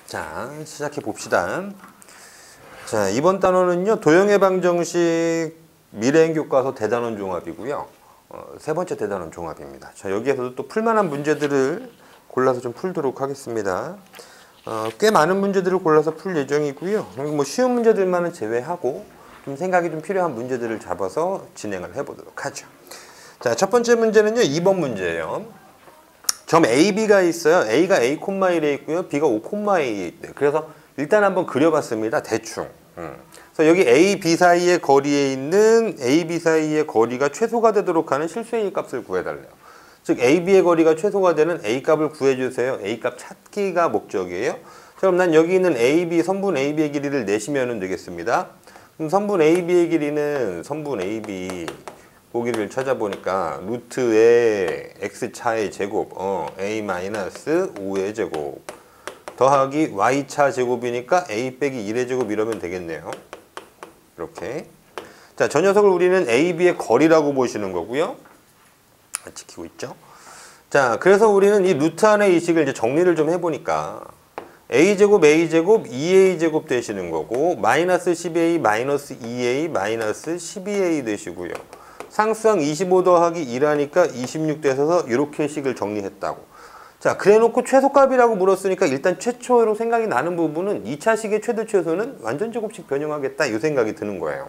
자, 시작해 봅시다. 자, 이번 단원은요, 도형의 방정식 미래행 교과서 대단원 종합이고요. 세 번째 대단원 종합입니다. 자, 여기에서도 또 풀만한 문제들을 골라서 좀 풀도록 하겠습니다. 꽤 많은 문제들을 골라서 풀 예정이고요. 뭐 쉬운 문제들만은 제외하고 좀 생각이 좀 필요한 문제들을 잡아서 진행을 해보도록 하죠. 자, 첫 번째 문제는요, 2번 문제예요. 점 A, B가 있어요. A가 A, 1에 있고요. B가 5,A에 있대요. 그래서 일단 한번 그려봤습니다. 대충. 그래서 여기 A, B 사이의 거리에 있는 A, B 사이의 거리가 최소가 되도록 하는 실수 A 값을 구해달래요. 즉 A, B의 거리가 최소가 되는 A 값을 구해주세요. A 값 찾기가 목적이에요. 자, 그럼 난 여기 있는 A, B, 선분 A, B의 길이를 내시면 되겠습니다. 그럼 선분 A, B의 길이는 선분 A, B 보기를 찾아보니까 루트의 x차의 제곱 a-5의 제곱 더하기 y차 제곱이니까 a 빼기 1의 제곱 이러면 되겠네요. 이렇게. 자, 저 녀석을 우리는 a, b의 거리라고 보시는 거고요. 지키고 있죠. 자, 그래서 우리는 이 루트 안의 이식을 이제 정리를 좀 해보니까 a제곱, a제곱, 2a제곱 되시는 거고 마이너스 10a, 마이너스 2a, 마이너스 12a 되시고요. 상수항 25 더하기 1 하니까 26 돼서 이렇게 식을 정리했다고. 자, 그래놓고 최소값이라고 물었으니까 일단 최초로 생각이 나는 부분은 2차식의 최대 최소는 완전제곱식 변형하겠다 이 생각이 드는 거예요.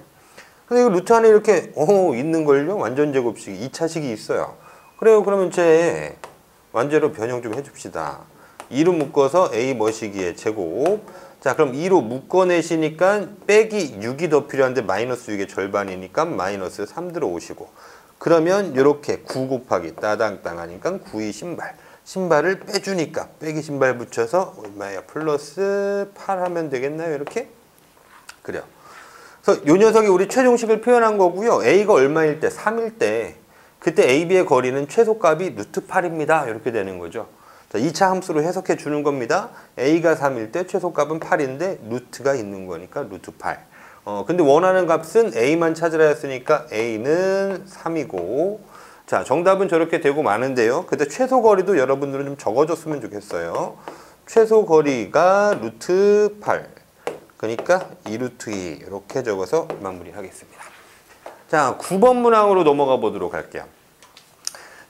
근데 이거 루트 안에 이렇게 있는걸요? 완전제곱식 2차식이 있어요. 그래요. 그러면 제 완제로 변형 좀 해줍시다. 2로 묶어서 a 뭐시기의 제곱. 자, 그럼 2로 묶어내시니까 빼기 6이 더 필요한데 마이너스 6의 절반이니까 마이너스 3 들어오시고 그러면 이렇게 9 곱하기 따당땅 하니까 9이 신발. 신발을 빼주니까 빼기 신발 붙여서 얼마야? 플러스 8 하면 되겠나요? 이렇게? 그래요. 그래서 이 녀석이 우리 최종식을 표현한 거고요. a가 얼마일 때? 3일 때 그때 a, b의 거리는 최소값이 루트 8입니다. 이렇게 되는 거죠. 자, 2차 함수로 해석해 주는 겁니다. a가 3일 때 최소값은 8인데 루트가 있는 거니까 루트 8. 근데 원하는 값은 a만 찾으라 했으니까 a는 3이고 자, 정답은 저렇게 되고 마는데요. 근데 최소 거리도 여러분들은 좀 적어줬으면 좋겠어요. 최소 거리가 루트 8. 그러니까 2루트 2 이렇게 적어서 마무리하겠습니다. 자, 9번 문항으로 넘어가 보도록 할게요.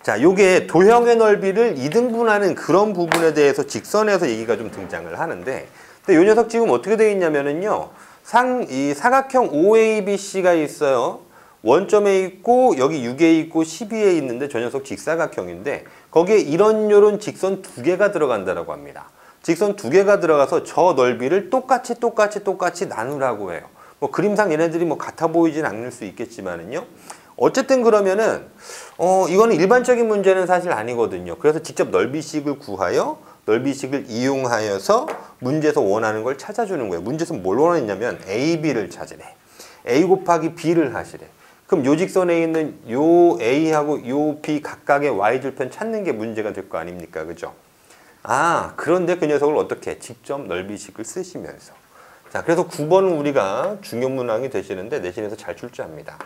자, 요게 도형의 넓이를 2등분하는 그런 부분에 대해서 직선에서 얘기가 좀 등장을 하는데 근데 요 녀석 지금 어떻게 되어 있냐면은요. 이 사각형 OABC가 있어요. 원점에 있고 여기 6에 있고 12에 있는데 저 녀석 직사각형인데 거기에 이런 요런 직선 2개가 들어간다라고 합니다. 직선 2개가 들어가서 저 넓이를 똑같이 나누라고 해요. 뭐 그림상 얘네들이 뭐 같아 보이진 않을 수 있겠지만은요. 어쨌든 그러면은 이거는 일반적인 문제는 사실 아니거든요. 그래서 직접 넓이식을 구하여 넓이식을 이용하여서 문제에서 원하는 걸 찾아주는 거예요. 문제에서 뭘 원했냐면 A, B를 찾으래. A 곱하기 B를 하시래. 그럼 요 직선에 있는 요 A하고 요 B 각각의 Y절편 찾는 게 문제가 될 거 아닙니까? 그죠? 아, 그런데 그 녀석을 어떻게 직접 넓이식을 쓰시면서 자, 그래서 9번은 우리가 중요 문항이 되시는데 내신에서 잘 출제합니다.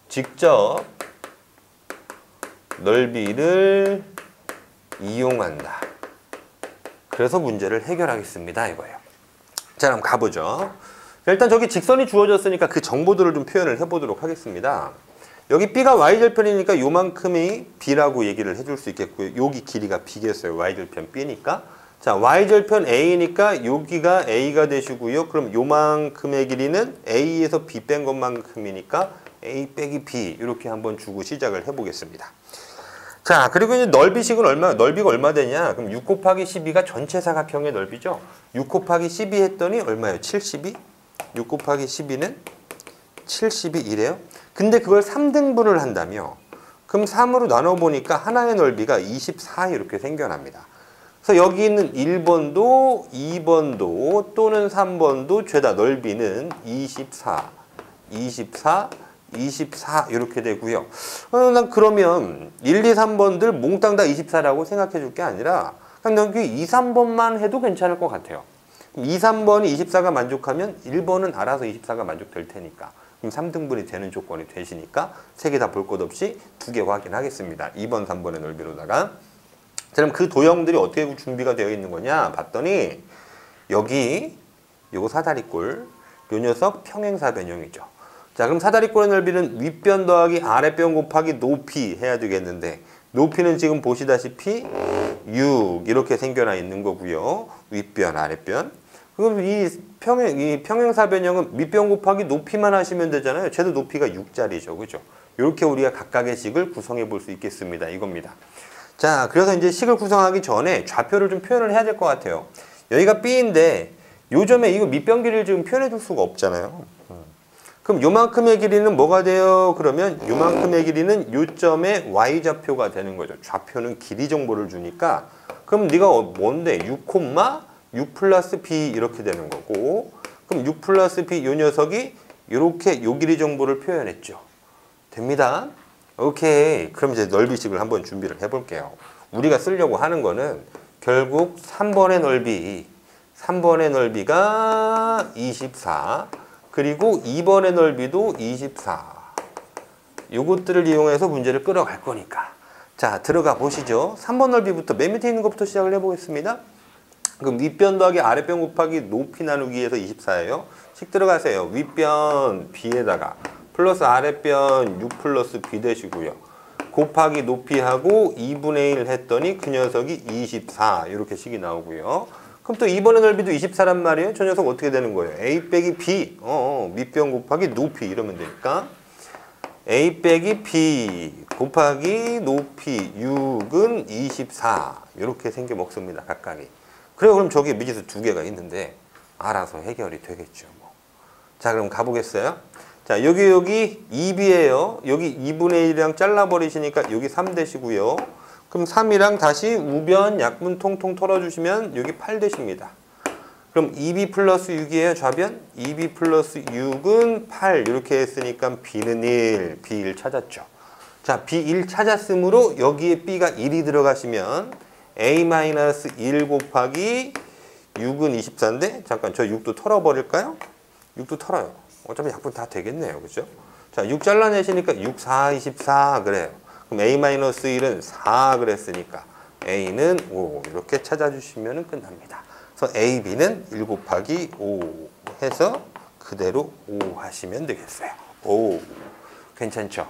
직접 넓이를 이용한다. 그래서 문제를 해결하겠습니다. 이거예요. 자, 그럼 가보죠. 일단 저기 직선이 주어졌으니까 그 정보들을 좀 표현을 해보도록 하겠습니다. 여기 B가 Y절편이니까 요만큼이 B라고 얘기를 해줄 수 있겠고요. 여기 길이가 B겠어요. Y절편 B니까. 자, Y절편 A니까 여기가 A가 되시고요. 그럼 요만큼의 길이는 A에서 B 뺀 것만큼이니까 A 빼기 B 이렇게 한번 주고 시작을 해보겠습니다. 자, 그리고 이제 넓이식은 넓이가 얼마 되냐? 그럼 6 곱하기 12가 전체 사각형의 넓이죠. 6 곱하기 12 했더니 얼마예요? 72? 6 곱하기 12는 72이래요. 근데 그걸 3등분을 한다며. 그럼 3으로 나눠보니까 하나의 넓이가 24 이렇게 생겨납니다. 그래서 여기 있는 1번도 2번도 또는 3번도 죄다 넓이는 24, 24, 24 이렇게 되고요. 난 그러면 1, 2, 3번들 몽땅 다 24라고 생각해 줄 게 아니라 그냥 여기 2, 3번만 해도 괜찮을 것 같아요. 2, 3번이 24가 만족하면 1번은 알아서 24가 만족될 테니까 그럼 3등분이 되는 조건이 되시니까 3개 다 볼 것 없이 2개 확인하겠습니다. 2번, 3번의 넓이로다가 그럼 그 도형들이 어떻게 준비가 되어 있는 거냐 봤더니 여기 요거 사다리꼴, 요 녀석 평행사변형이죠. 자, 그럼 사다리꼴의 넓이는 윗변 더하기 아랫변 곱하기 높이 해야 되겠는데 높이는 지금 보시다시피 6 이렇게 생겨나 있는 거고요. 윗변, 아랫변. 그럼 이 평행사변형은 밑변 곱하기 높이만 하시면 되잖아요. 쟤도 높이가 6짜리죠. 그죠? 이렇게 우리가 각각의 식을 구성해 볼 수 있겠습니다. 이겁니다. 자, 그래서 이제 식을 구성하기 전에 좌표를 좀 표현을 해야 될 것 같아요. 여기가 B인데 요점에 이거 밑변 길이를 지금 표현해 줄 수가 없잖아요. 그럼 요만큼의 길이는 뭐가 돼요? 그러면 요만큼의 길이는 요점의 Y좌표가 되는 거죠. 좌표는 길이 정보를 주니까 그럼 네가 뭔데? 6 플러스 B 이렇게 되는 거고 그럼 6 플러스 B 요 녀석이 이렇게 요 길이 정보를 표현했죠. 됩니다. 오케이. 그럼 이제 넓이식을 한번 준비를 해볼게요. 우리가 쓰려고 하는 거는 결국 3번의 넓이가 24 그리고 2번의 넓이도 24 요것들을 이용해서 문제를 끌어갈 거니까 자 들어가 보시죠. 3번 넓이부터 맨 밑에 있는 것부터 시작을 해보겠습니다. 그럼 윗변 더하기 아랫변 곱하기 높이 나누기에서 24예요. 식 들어가세요. 윗변 B에다가 플러스 아랫변 6 플러스 B 되시고요. 곱하기 높이하고 2분의 1 했더니 그 녀석이 24 이렇게 식이 나오고요. 그럼 또 2번의 넓이도 24란 말이에요. 저 녀석 어떻게 되는 거예요? A 빼기 B 밑변 곱하기 높이 이러면 되니까 A 빼기 B 곱하기 높이 6은 24 이렇게 생겨 먹습니다. 각각이. 그래요. 그럼 저기 미지수 두 개가 있는데 알아서 해결이 되겠죠. 뭐. 자 그럼 가보겠어요. 자 여기 2B예요. 여기 2분의 1이랑 잘라버리시니까 여기 3 되시고요. 그럼 3이랑 다시 우변 약분 통통 털어주시면 여기 8 되십니다. 그럼 2B 플러스 6이에요. 좌변. 2B 플러스 6은 8 이렇게 했으니까 B는 1. B1 찾았죠. 자 B1 찾았으므로 여기에 B가 1이 들어가시면 A-1 곱하기 6은 24인데 잠깐 저 6도 털어버릴까요? 6도 털어요. 어차피 약분 다 되겠네요. 그죠? 자, 6 잘라내시니까 6, 4, 24 그래요. 그럼 A-1은 4 그랬으니까 A는 5 이렇게 찾아주시면 끝납니다. 그래서 A, B는 1 곱하기 5 해서 그대로 5 하시면 되겠어요. 5 괜찮죠?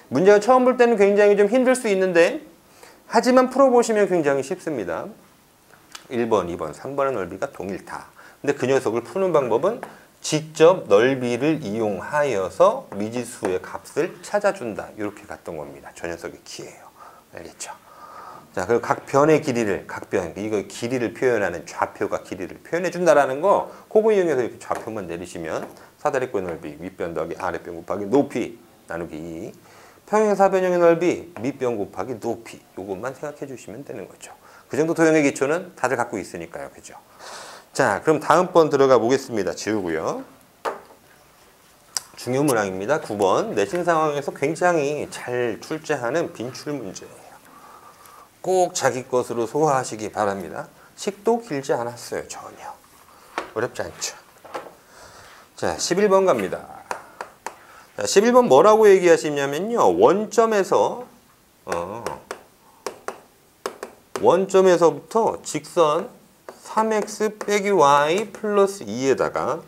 문제가 처음 볼 때는 굉장히 좀 힘들 수 있는데 하지만 풀어보시면 굉장히 쉽습니다. 1번, 2번, 3번의 넓이가 동일타. 근데 그 녀석을 푸는 방법은 직접 넓이를 이용하여서 미지수의 값을 찾아준다. 이렇게 갔던 겁니다. 저 녀석의 키예요. 알겠죠? 자, 그리고 각 변의 길이를, 이거 길이를 표현하는 좌표가 길이를 표현해준다라는 거, 그거 이용해서 이렇게 좌표만 내리시면 사다리꼴 넓이, 윗변 더하기 아랫변 곱하기 높이 나누기 2. 평행사변형의 넓이, 밑변 곱하기 높이. 이것만 생각해 주시면 되는 거죠. 그 정도 도형의 기초는 다들 갖고 있으니까요. 그죠? 자, 그럼 다음 번 들어가 보겠습니다. 지우고요. 중요 문항입니다. 9번. 내신 상황에서 굉장히 잘 출제하는 빈출 문제예요. 꼭 자기 것으로 소화하시기 바랍니다. 식도 길지 않았어요. 전혀. 어렵지 않죠. 자, 11번 갑니다. 자, 11번 뭐라고 얘기하시냐면요. 원점에서부터 직선 3x 빼기 y 플러스 2에다가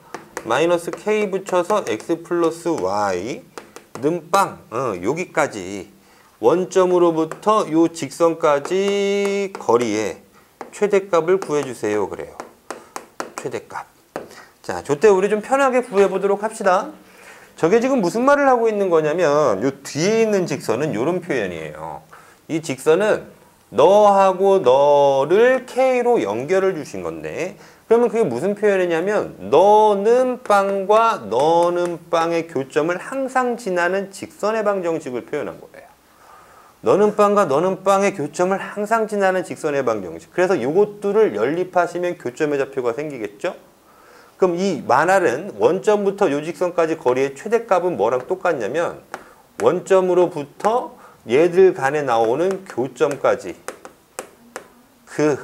마이너스 k 붙여서 x 플러스 y 는 빵 여기까지 원점으로부터 요 직선까지 거리의 최대값을 구해주세요. 그래요. 최대값. 자, 저때 우리 좀 편하게 구해보도록 합시다. 저게 지금 무슨 말을 하고 있는 거냐면 요 뒤에 있는 직선은 요런 표현이에요. 이 직선은 너하고 너를 K로 연결을 주신 건데 그러면 그게 무슨 표현이냐면 너는 빵과 너는 빵의 교점을 항상 지나는 직선의 방정식을 표현한 거예요. 너는 빵과 너는 빵의 교점을 항상 지나는 직선의 방정식. 그래서 요것들을 연립하시면 교점의 좌표가 생기겠죠? 그럼 이 만할은 원점부터 요 직선까지 거리의 최대값은 뭐랑 똑같냐면 원점으로부터 얘들 간에 나오는 교점까지 그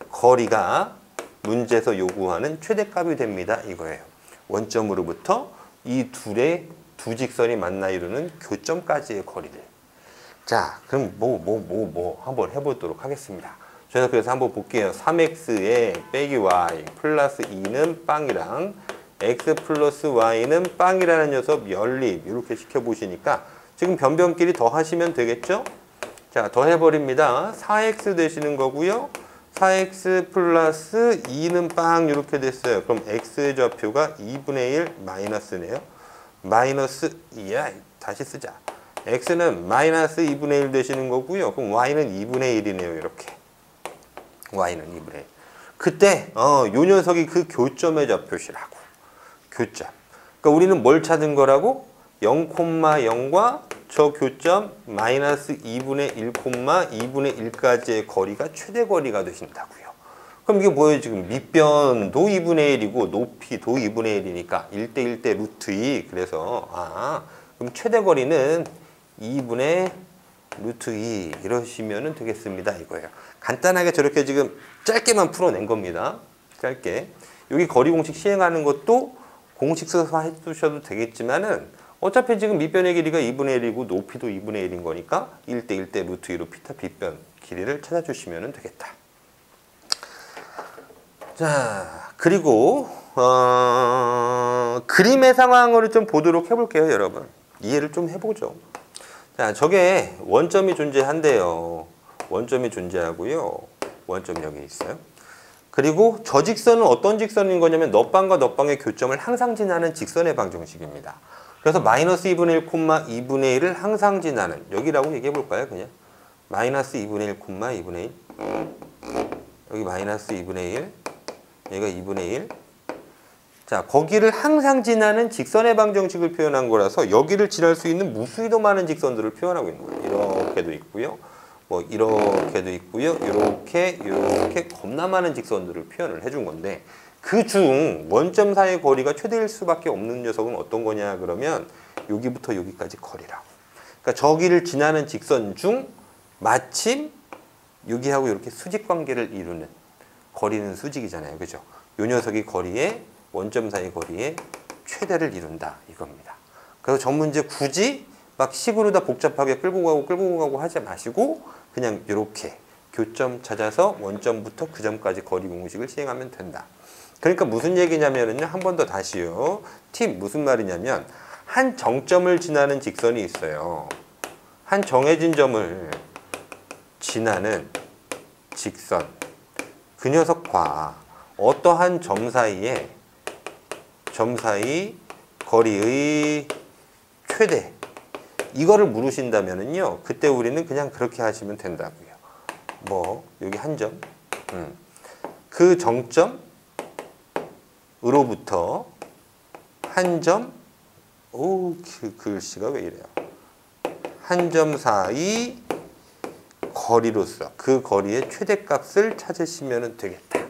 거리가 문제에서 요구하는 최대값이 됩니다. 이거예요. 원점으로부터 이 두 직선이 만나 이루는 교점까지의 거리들. 자, 그럼 한번 해보도록 하겠습니다. 저희가 그래서 한번 볼게요. 3x에 빼기 y 플러스 2는 빵이랑 x 플러스 y는 빵이라는 녀석 연립 이렇게 시켜보시니까 지금 변변끼리 더 하시면 되겠죠? 자, 더 해버립니다. 4x 되시는 거고요. 4x 플러스 2는 빵 이렇게 됐어요. 그럼 x의 좌표가 2분의 1 마이너스네요. 마이너스, 다시 쓰자. x는 마이너스 2분의 1 되시는 거고요. 그럼 y는 2분의 1이네요. 이렇게. y는 2분의 1. 그때 요 녀석이 그 교점의 좌표시라고. 교점. 그러니까 우리는 뭘 찾은 거라고? 0,0과 저 교점 마이너스 2분의 1, 2분의 1까지의 거리가 최대 거리가 되신다고요. 그럼 이게 뭐예요? 지금 밑변도 2분의 1이고 높이도 2분의 1이니까 1대 1대 루트 2. 그래서 그럼 최대 거리는 2분의 루트 2 이러시면 되겠습니다. 이거예요. 간단하게 저렇게 지금 짧게만 풀어낸 겁니다. 짧게. 여기 거리 공식 시행하는 것도 공식 써서 해두셔도 되겠지만은 어차피 지금 밑변의 길이가 2분의 1이고 높이도 2분의 1인 거니까 1대 1대 루트 2로 피타 빗변 길이를 찾아주시면 되겠다. 자, 그리고 그림의 상황을 좀 보도록 해볼게요, 여러분. 이해를 좀 해보죠. 자, 저게 원점이 존재한대요. 원점이 존재하고요. 원점 여기 있어요. 그리고 저 직선은 어떤 직선인 거냐면 넛방과 넛방의 교점을 항상 지나는 직선의 방정식입니다. 그래서 마이너스 2분의 1, 2분의 1을 항상 지나는 여기라고 얘기해 볼까요? 그냥 마이너스 2분의 1, 2분의 1 여기 마이너스 2분의 1 여기가 2분의 1 자, 거기를 항상 지나는 직선의 방정식을 표현한 거라서 여기를 지날 수 있는 무수히도 많은 직선들을 표현하고 있는 거예요. 이렇게도 있고요. 뭐 이렇게도 있고요. 이렇게 겁나 많은 직선들을 표현을 해준 건데 그중 원점 사이의 거리가 최대일 수밖에 없는 녀석은 어떤 거냐 그러면 여기부터 여기까지 거리라고. 그러니까 저기를 지나는 직선 중 마침 여기하고 이렇게 수직 관계를 이루는 거리는 수직이잖아요. 그죠? 요 녀석이 거리에 원점 사이 거리에 최대를 이룬다 이겁니다. 그래서 전 문제 굳이 막 식으로 다 복잡하게 끌고 가고 하지 마시고 그냥 이렇게 교점 찾아서 원점부터 그 점까지 거리 공식을 시행하면 된다. 그러니까 무슨 얘기냐면요. 한 번 더 다시요. 팁 무슨 말이냐면 한 정점을 지나는 직선이 있어요. 한 정해진 점을 지나는 직선. 그 녀석과 어떠한 점 사이 거리의 최대 이거를 물으신다면은요. 그때 우리는 그냥 그렇게 하시면 된다고요. 뭐 여기 한 점. 그 정점으로부터 한 점. 그 글씨가 왜 이래요? 한 점 사이 거리로서 그 거리의 최대값을 찾으시면 되겠다.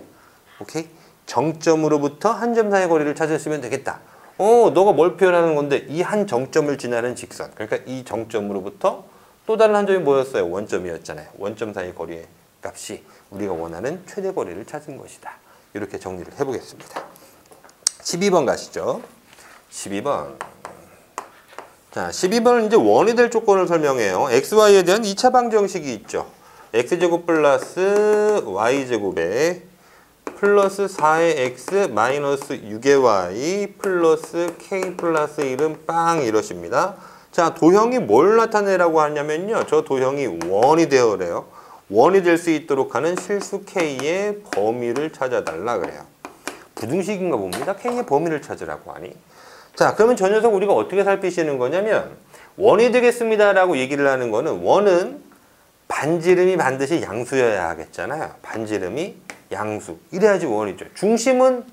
오케이? 정점으로부터 한 점 사이 거리를 찾으시면 되겠다. 너가 뭘 표현하는 건데 이 한 정점을 지나는 직선. 그러니까 이 정점으로부터 또 다른 한 점이 뭐였어요? 원점이었잖아요. 원점 사이 거리의 값이 우리가 원하는 최대 거리를 찾은 것이다. 이렇게 정리를 해보겠습니다. 12번 가시죠. 12번. 자, 12번은 이제 원이 될 조건을 설명해요. xy에 대한 2차 방정식이 있죠. x제곱 플러스 y제곱에 플러스 4의 x 마이너스 6의 y 플러스 k 플러스 1은 빵 이러십니다. 자, 도형이 뭘 나타내라고 하냐면요. 저 도형이 원이 되어래요. 원이 될 수 있도록 하는 실수 k의 범위를 찾아달라 그래요. 부등식인가 봅니다. k의 범위를 찾으라고 하니. 자, 그러면 저 녀석 우리가 어떻게 살피시는 거냐면 원이 되겠습니다 라고 얘기를 하는 거는 원은 반지름이 반드시 양수여야 하겠잖아요. 반지름이 양수. 이래야지 원이죠. 중심은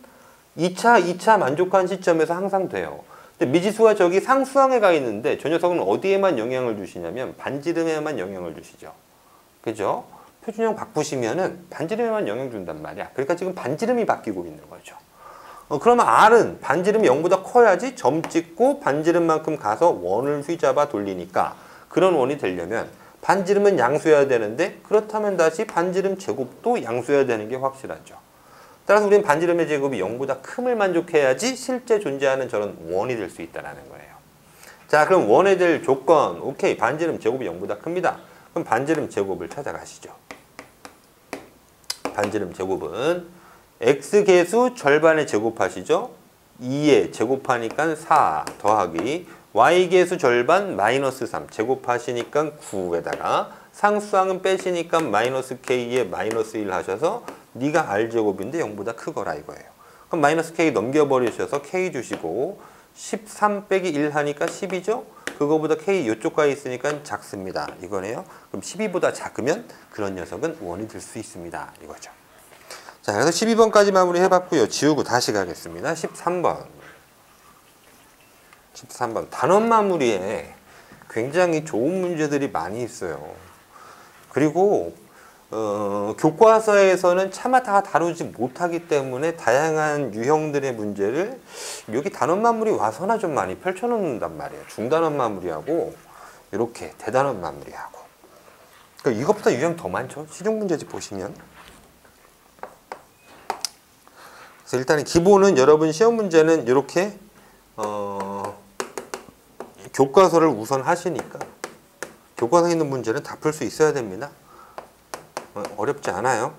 2차 만족한 시점에서 항상 돼요. 근데 미지수가 저기 상수항에 가 있는데 저 녀석은 어디에만 영향을 주시냐면 반지름에만 영향을 주시죠. 그죠? 표준형 바꾸시면은 반지름에만 영향 준단 말이야. 그러니까 지금 반지름이 바뀌고 있는 거죠. 그러면 R은 반지름이 0보다 커야지 점 찍고 반지름만큼 가서 원을 휘잡아 돌리니까 그런 원이 되려면 반지름은 양수여야 되는데 그렇다면 다시 반지름 제곱도 양수여야 되는 게 확실하죠. 따라서 우리는 반지름의 제곱이 0보다 큼을 만족해야지 실제 존재하는 저런 원이 될 수 있다는 거예요. 자, 그럼 원해야 될 조건. 오케이. 반지름 제곱이 0보다 큽니다. 그럼 반지름 제곱을 찾아가시죠. 반지름 제곱은 x계수 절반에 제곱하시죠. 2에 제곱하니까 4 더하기 y계수 절반 마이너스 3 제곱하시니까 9에다가 상수항은 빼시니까 마이너스 k에 마이너스 1 하셔서 네가 r제곱인데 0보다 크거라 이거예요. 그럼 마이너스 k 넘겨버리셔서 k 주시고 13 빼기 1 하니까 10이죠? 그거보다 k 이쪽까지 있으니까 작습니다. 이거네요. 그럼 12보다 작으면 그런 녀석은 원이 될 수 있습니다. 이거죠. 자, 그래서 12번까지 마무리 해봤고요. 지우고 다시 가겠습니다. 13번. 13번. 단원 마무리에 굉장히 좋은 문제들이 많이 있어요. 그리고 교과서에서는 차마 다 다루지 못하기 때문에 다양한 유형들의 문제를 여기 단원 마무리 와서나 좀 많이 펼쳐놓는단 말이에요. 중단원 마무리하고 이렇게 대단원 마무리하고. 그러니까 이것보다 유형 더 많죠. 시중문제집 보시면. 그래서 일단 기본은 여러분 시험 문제는 이렇게 교과서를 우선 하시니까 교과서에 있는 문제는 다 풀 수 있어야 됩니다. 어렵지 않아요.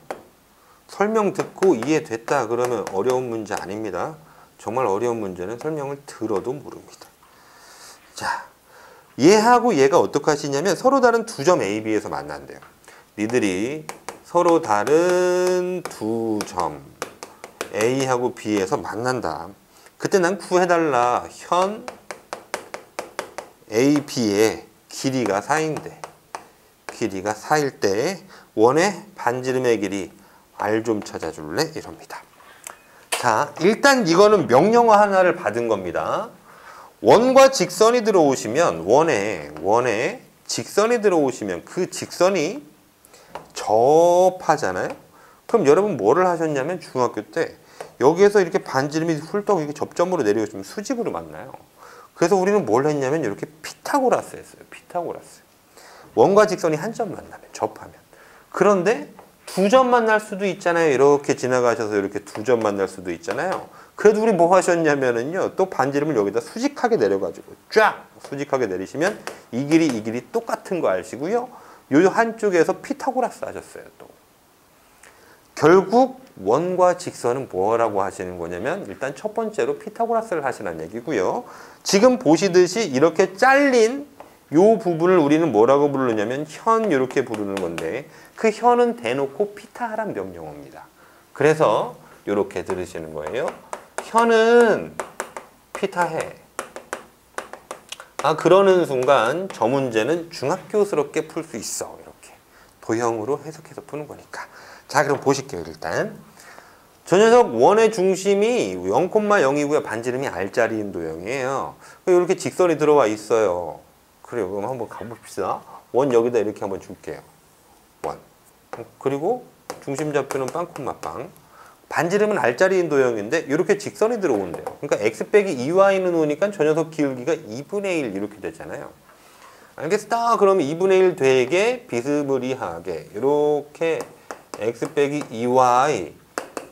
설명 듣고 이해됐다 그러면 어려운 문제 아닙니다. 정말 어려운 문제는 설명을 들어도 모릅니다. 자, 얘하고 얘가 어떻게 하시냐면 서로 다른 두 점 A, B에서 만난대요. 니들이 서로 다른 두 점 A하고 B에서 만난다. 그때 난 구해달라. 현 A, B의 길이가 4인데 길이가 4일 때 원의 반지름의 길이 R 좀 찾아줄래? 이럽니다. 자, 일단 이거는 명령어 하나를 받은 겁니다. 원과 직선이 들어오시면 원에 직선이 들어오시면 그 직선이 접하잖아요. 그럼 여러분 뭐를 하셨냐면 중학교 때 여기에서 이렇게 반지름이 훌떡 이렇게 접점으로 내려오시면 수직으로 만나요. 그래서 우리는 뭘 했냐면 이렇게 피타고라스 했어요. 피타고라스. 원과 직선이 한 점 만나면 접하면. 그런데 두 점 만날 수도 있잖아요. 이렇게 지나가셔서 이렇게 두 점 만날 수도 있잖아요. 그래도 우리 뭐 하셨냐면은요. 또 반지름을 여기다 수직하게 내려가지고 쫙 수직하게 내리시면 이 길이 똑같은 거 아시고요. 요 한쪽에서 피타고라스 하셨어요. 또. 결국 원과 직선은 뭐라고 하시는 거냐면 일단 첫 번째로 피타고라스를 하시는 얘기고요. 지금 보시듯이 이렇게 잘린 요 부분을 우리는 뭐라고 부르냐면 현 이렇게 부르는 건데 그 현은 대놓고 피타하란 명령어입니다. 그래서 이렇게 들으시는 거예요. 현은 피타해. 그러는 순간 저 문제는 중학교스럽게 풀 수 있어. 이렇게 도형으로 해석해서 푸는 거니까. 자, 그럼 보실게요. 일단 저 녀석 원의 중심이 0,0이고요. 반지름이 R자리인 도형이에요. 이렇게 직선이 들어와 있어요. 그래요. 그럼 한번 가봅시다. 원 여기다 이렇게 한번 줄게요. 원. 그리고 중심 좌표는 빵. 반지름은 R자리인 도형인데 이렇게 직선이 들어온대요. 그러니까 x 빼기 2y는 오니까 저 녀석 기울기가 2분의 1 이렇게 되잖아요. 알겠어? 그러면 2분의 1 되게 비스무리하게 이렇게 x 빼기 2y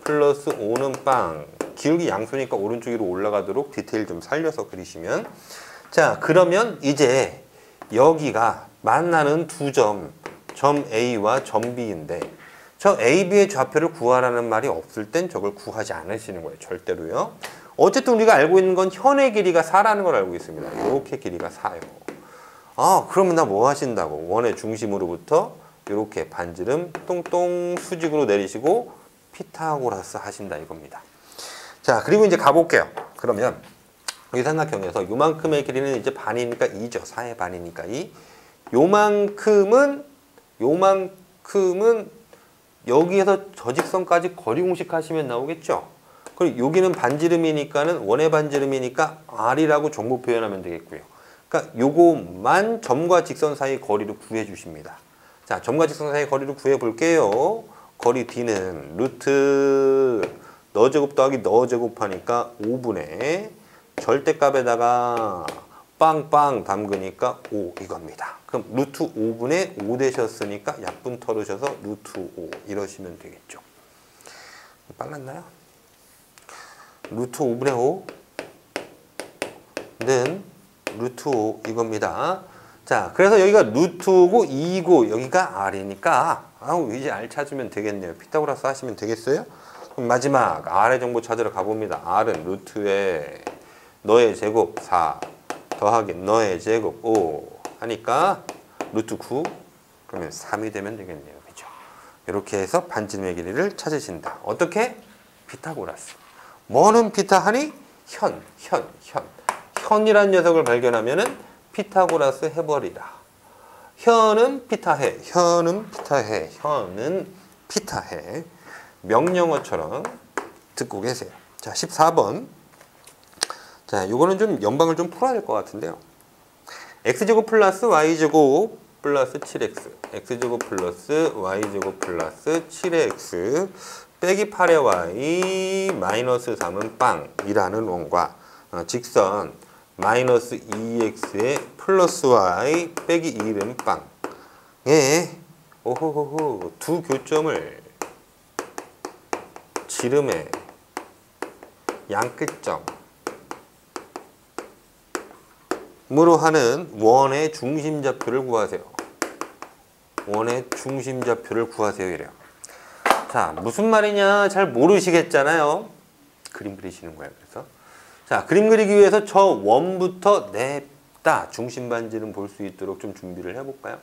플러스 5는 빵. 기울기 양수니까 오른쪽 위로 올라가도록 디테일 좀 살려서 그리시면. 자, 그러면 이제 여기가 만나는 두 점, 점 A와 점 B인데 저 A, B의 좌표를 구하라는 말이 없을 땐 저걸 구하지 않으시는 거예요. 절대로요. 어쨌든 우리가 알고 있는 건 현의 길이가 4라는 걸 알고 있습니다. 이렇게 길이가 4예요. 그러면 나 뭐 하신다고? 원의 중심으로부터 이렇게 반지름 똥똥 수직으로 내리시고 피타고라스 하신다 이겁니다. 자, 그리고 이제 가볼게요. 그러면 이 삼각형에서 요만큼의 길이는 이제 반이니까 2죠. 4의 반이니까 2. 요만큼은 여기에서 저 직선까지 거리 공식 하시면 나오겠죠. 그리고 여기는 반지름이니까는 원의 반지름이니까 R이라고 정보 표현하면 되겠고요. 그러니까 요거만 점과 직선 사이 거리를 구해 주십니다. 자, 점과 직선 사이 거리를 구해 볼게요. 거리 D는 루트 너 제곱 더하기 너 제곱하니까 5분의 절대값에다가 빵빵 담그니까 5 이겁니다. 그럼 루트 5분의 5 되셨으니까 약분 털으셔서 루트 5 이러시면 되겠죠. 빨랐나요? 루트 5분의 5는 루트 5 이겁니다. 자, 그래서 여기가 루트 5고 2고 여기가 R이니까 아우 이제 R 찾으면 되겠네요. 피타고라스 하시면 되겠어요? 그럼 마지막 R의 정보 찾으러 가봅니다. R은 루트에 너의 제곱 4 더하기 너의 제곱 5 하니까 루트 9 그러면 3이 되면 되겠네요. 그죠? 이렇게 해서 반지름의 길이를 찾으신다. 어떻게? 피타고라스. 뭐는 피타 하니? 현. 현이란 녀석을 발견하면은 피타고라스 해버리라. 현은 피타해. 명령어처럼 듣고 계세요. 자, 14번. 자, 요거는 좀 연방을 좀 풀어야 될 것 같은데요. x제곱 플러스 y제곱 플러스 7x x제곱 플러스 y제곱 플러스 7x 빼기 8의 y 마이너스 3은 빵이라는 원과 직선 마이너스 2x에 플러스 y 빼기 1은 빵에 오호호호 두 교점을 지름의 양끝점 으로 하는 원의 중심좌표를 구하세요. 원의 중심좌표를 구하세요. 이래요. 자, 무슨 말이냐 잘 모르시겠잖아요. 그림 그리시는 거예요. 그래서 자, 그림 그리기 위해서 저 원부터 냅다 중심 반지름 볼 수 있도록 좀 준비를 해볼까요?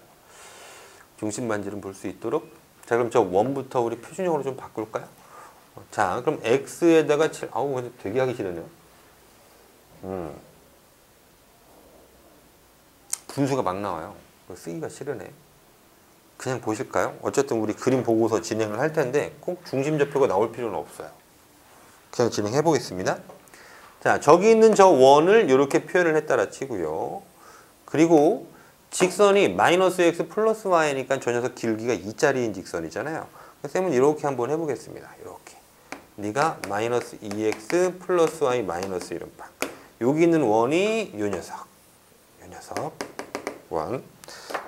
중심 반지름 볼 수 있도록. 자, 그럼 저 원부터 우리 표준형으로 좀 바꿀까요? 자, 그럼 x에다가 7. 아우, 되게 하기 싫으네요. 분수가 막 나와요. 쓰기가 싫으네. 그냥 보실까요? 어쨌든 우리 그림 보고서 진행을 할 텐데 꼭 중심좌표가 나올 필요는 없어요. 그냥 진행해 보겠습니다. 자, 저기 있는 저 원을 이렇게 표현을 했다라 치고요. 그리고 직선이 마이너스 x 플러스 y니까 저 녀석 길기가 2짜리인 직선이잖아요. 쌤은 이렇게 한번 해보겠습니다. 이렇게. 네가 마이너스 2x 플러스 y 마이너스 1은 빵. 여기 있는 원이 요 녀석. 원.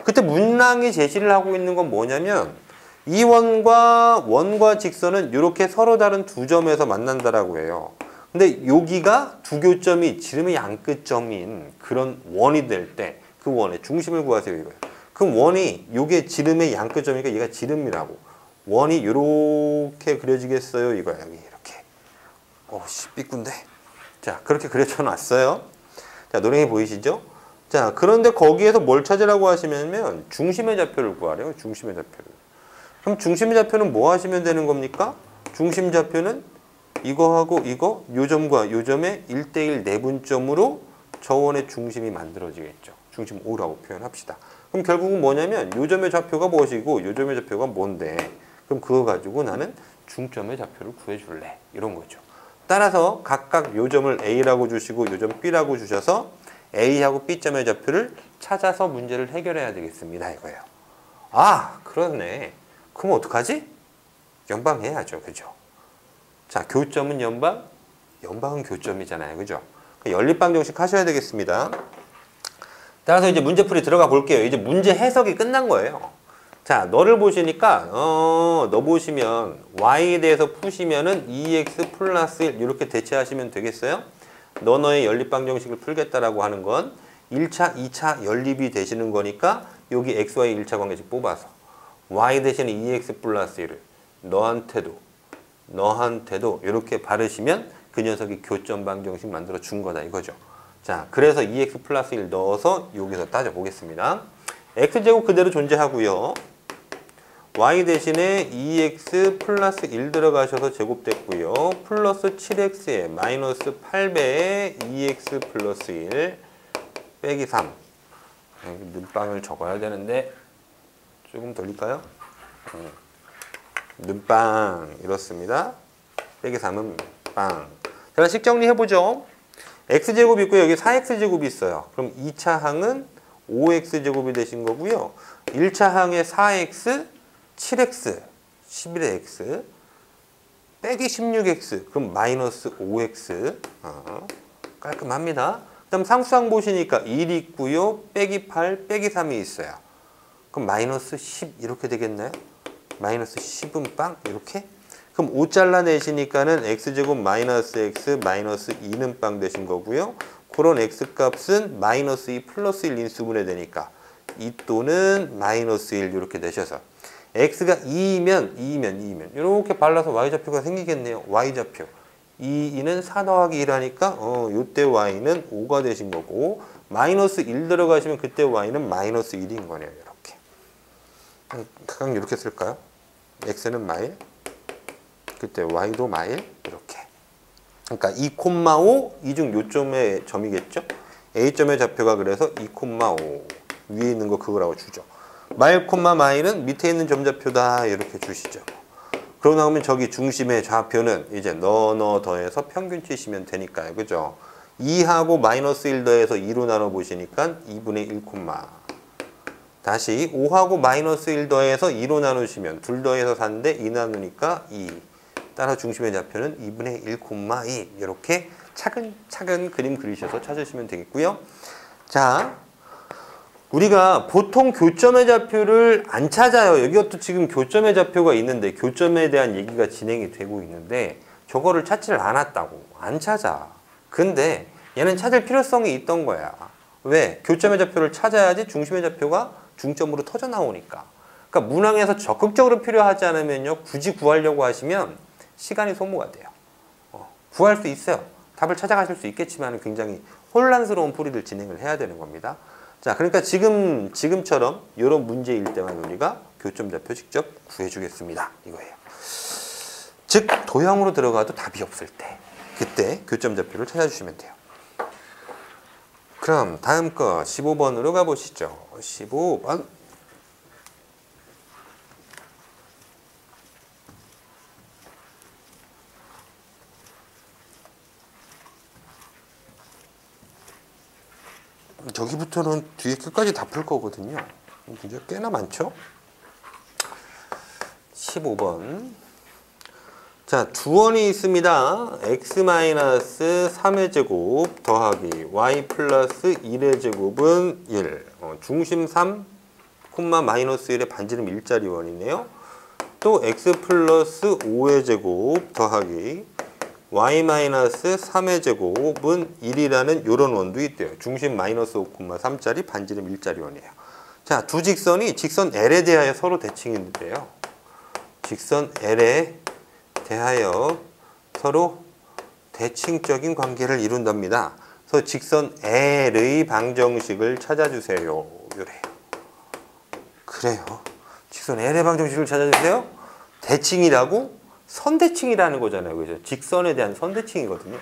그때 문랑이 제시를 하고 있는 건 뭐냐면 이 원과 직선은 이렇게 서로 다른 두 점에서 만난다라고 해요. 근데 여기가 두 교점이 지름의 양끝점인 그런 원이 될 때 그 원의 중심을 구하세요 이거예요. 그럼 원이 요게 지름의 양끝점이니까 얘가 지름이라고. 원이 이렇게 그려지겠어요 이거야. 여기 이렇게. 오씨 삐꾼데. 자, 그렇게 그려져 놨어요. 자, 노랭이 보이시죠? 자, 그런데 거기에서 뭘 찾으라고 하시면 중심의 좌표를 구하래요. 중심의 좌표를. 그럼 중심의 좌표는 뭐 하시면 되는 겁니까? 중심 좌표는 이거하고 이거, 요 점과 요 점의 1대1 내분점으로 저 원의 중심이 만들어지겠죠. 중심 O라고 표현합시다. 그럼 결국은 뭐냐면 요 점의 좌표가 무엇이고 요 점의 좌표가 뭔데 그럼 그거 가지고 나는 중점의 좌표를 구해줄래. 이런 거죠. 따라서 각각 요 점을 A라고 주시고 요 점 B라고 주셔서 A하고 B점의 좌표를 찾아서 문제를 해결해야 되겠습니다. 이거예요. 아, 그렇네. 그럼 어떡하지? 연방해야죠. 그죠? 자, 교점은 연방? 연방은 교점이잖아요. 그죠? 연립방 정식 하셔야 되겠습니다. 따라서 이제 문제풀이 들어가 볼게요. 이제 문제 해석이 끝난 거예요. 자, 너를 보시니까 너 보시면 y에 대해서 푸시면은 2x 플러스 1 이렇게 대체하시면 되겠어요? 너의 연립방 정식을 풀겠다라고 하는 건 1차, 2차 연립이 되시는 거니까 여기 xy 1차 관계식 뽑아서 y 대신에 2x 플러스 1을 너한테도 이렇게 바르시면 그 녀석이 교점방 정식 만들어 준 거다 이거죠. 자, 그래서 2x 플러스 1 넣어서 여기서 따져보겠습니다. x제곱 그대로 존재하고요. y 대신에 2x 플러스 1 들어가셔서 제곱됐고요. 플러스 7x에 마이너스 8배에 2x 플러스 1 빼기 3. 눈빵을 적어야 되는데 조금 돌릴까요? 눈빵 이렇습니다. 빼기 3은 빵. 자, 식 정리해보죠. x제곱이 있고요. 여기 4x제곱이 있어요. 그럼 2차 항은 5x제곱이 되신 거고요. 1차 항에 4x, 7x, 11의 x, 빼기 16x, 그럼 마이너스 5x. 깔끔합니다. 그 다음 상수항 보시니까 1 있고요. 빼기 8, 빼기 3이 있어요. 그럼 마이너스 10 이렇게 되겠나요? 마이너스 10은 빵? 이렇게? 그럼 5 잘라내시니까는 x제곱 마이너스 x 마이너스 2는 빵 되신 거고요. 그런 x값은 마이너스 2 플러스 1 인수분해 되니까 2 또는 마이너스 1 이렇게 되셔서 x가 2이면 이렇게 발라서 y좌표가 생기겠네요. y좌표 2는 4 더하기 1 하니까 요때 y는 5가 되신 거고 마이너스 1 들어가시면 그때 y는 마이너스 1인 거네요. 이렇게 각각 이렇게 쓸까요? x는 마일 그때 y도 마일 이렇게 그러니까 2,5 이중 요점의 점이겠죠? A점의 좌표가 그래서 2,5 위에 있는 거 그거라고 주죠. 마일 콤마 마일은 밑에 있는 점좌표다 이렇게 주시죠. 그러고 나오면 저기 중심의 좌표는 이제 너 더해서 평균 치시면 되니까요. 그죠? 2하고 마이너스 1 더해서 2로 나눠 보시니까 2분의 1 콤마 다시 5하고 마이너스 1 더해서 2로 나누시면 2 더해서 4인데 2 나누니까 2 따라 중심의 좌표는 2분의 1 콤마 2 이렇게 차근차근 그림 그리셔서 찾으시면 되겠고요. 자, 우리가 보통 교점의 좌표를 안 찾아요. 여기도 지금 교점의 좌표가 있는데 교점에 대한 얘기가 진행이 되고 있는데 저거를 찾지를 않았다고. 안 찾아. 근데 얘는 찾을 필요성이 있던 거야. 왜? 교점의 좌표를 찾아야지 중심의 좌표가 중점으로 터져 나오니까. 그러니까 문항에서 적극적으로 필요하지 않으면요. 굳이 구하려고 하시면 시간이 소모가 돼요. 구할 수 있어요. 답을 찾아가실 수 있겠지만 굉장히 혼란스러운 풀이를 진행을 해야 되는 겁니다. 자, 그러니까 지금처럼 이런 문제일 때만 우리가 교점 좌표 직접 구해주겠습니다. 이거예요. 즉 도형으로 들어가도 답이 없을 때 그때 교점 좌표를 찾아주시면 돼요. 그럼 다음 거 15번으로 가보시죠. 15번. 저기부터는 뒤에 끝까지 다 풀 거거든요. 문제 꽤나 많죠? 15번. 자, 두 원이 있습니다. x-3의 제곱 더하기 y 플러스 1의 제곱은 1. 중심 3, 마이너스 1의 반지름 1짜리 원이네요. 또 x 플러스 5의 제곱 더하기 y-3의 제곱은 1이라는 이런 원도 있대요. 중심 마이너스 5,3짜리 반지름 1짜리 원이에요. 자, 두 직선이 직선 L에 대하여 서로 대칭인데요. 직선 L에 대하여 서로 대칭적인 관계를 이룬답니다. 그래서 직선 L의 방정식을 찾아주세요. 이래요. 그래요. 직선 L의 방정식을 찾아주세요. 대칭이라고? 선대칭이라는 거잖아요. 그죠? 직선에 대한 선대칭이거든요.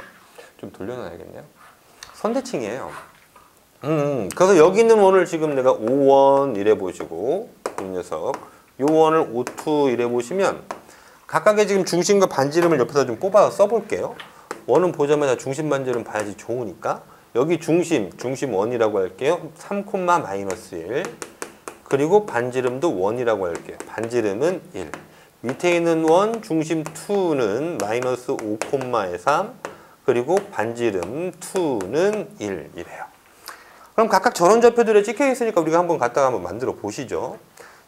좀 돌려놔야겠네요. 선대칭이에요. 그래서 여기 있는 원을 지금 내가 5원 이래 보시고 이 녀석 요 원을 5투 이래 보시면 각각의 지금 중심과 반지름을 옆에다 좀 뽑아서 써볼게요. 원은 보자마자 중심 반지름 봐야지 좋으니까 여기 중심 원이라고 할게요. 3, 마이너스 1 그리고 반지름도 원이라고 할게요. 반지름은 1 밑에 있는 원 중심 2는 마이너스 5,에 3 그리고 반지름 2는 1 이래요. 그럼 각각 저런 좌표들에 찍혀 있으니까 우리가 한번 갖다가 한번 만들어 보시죠.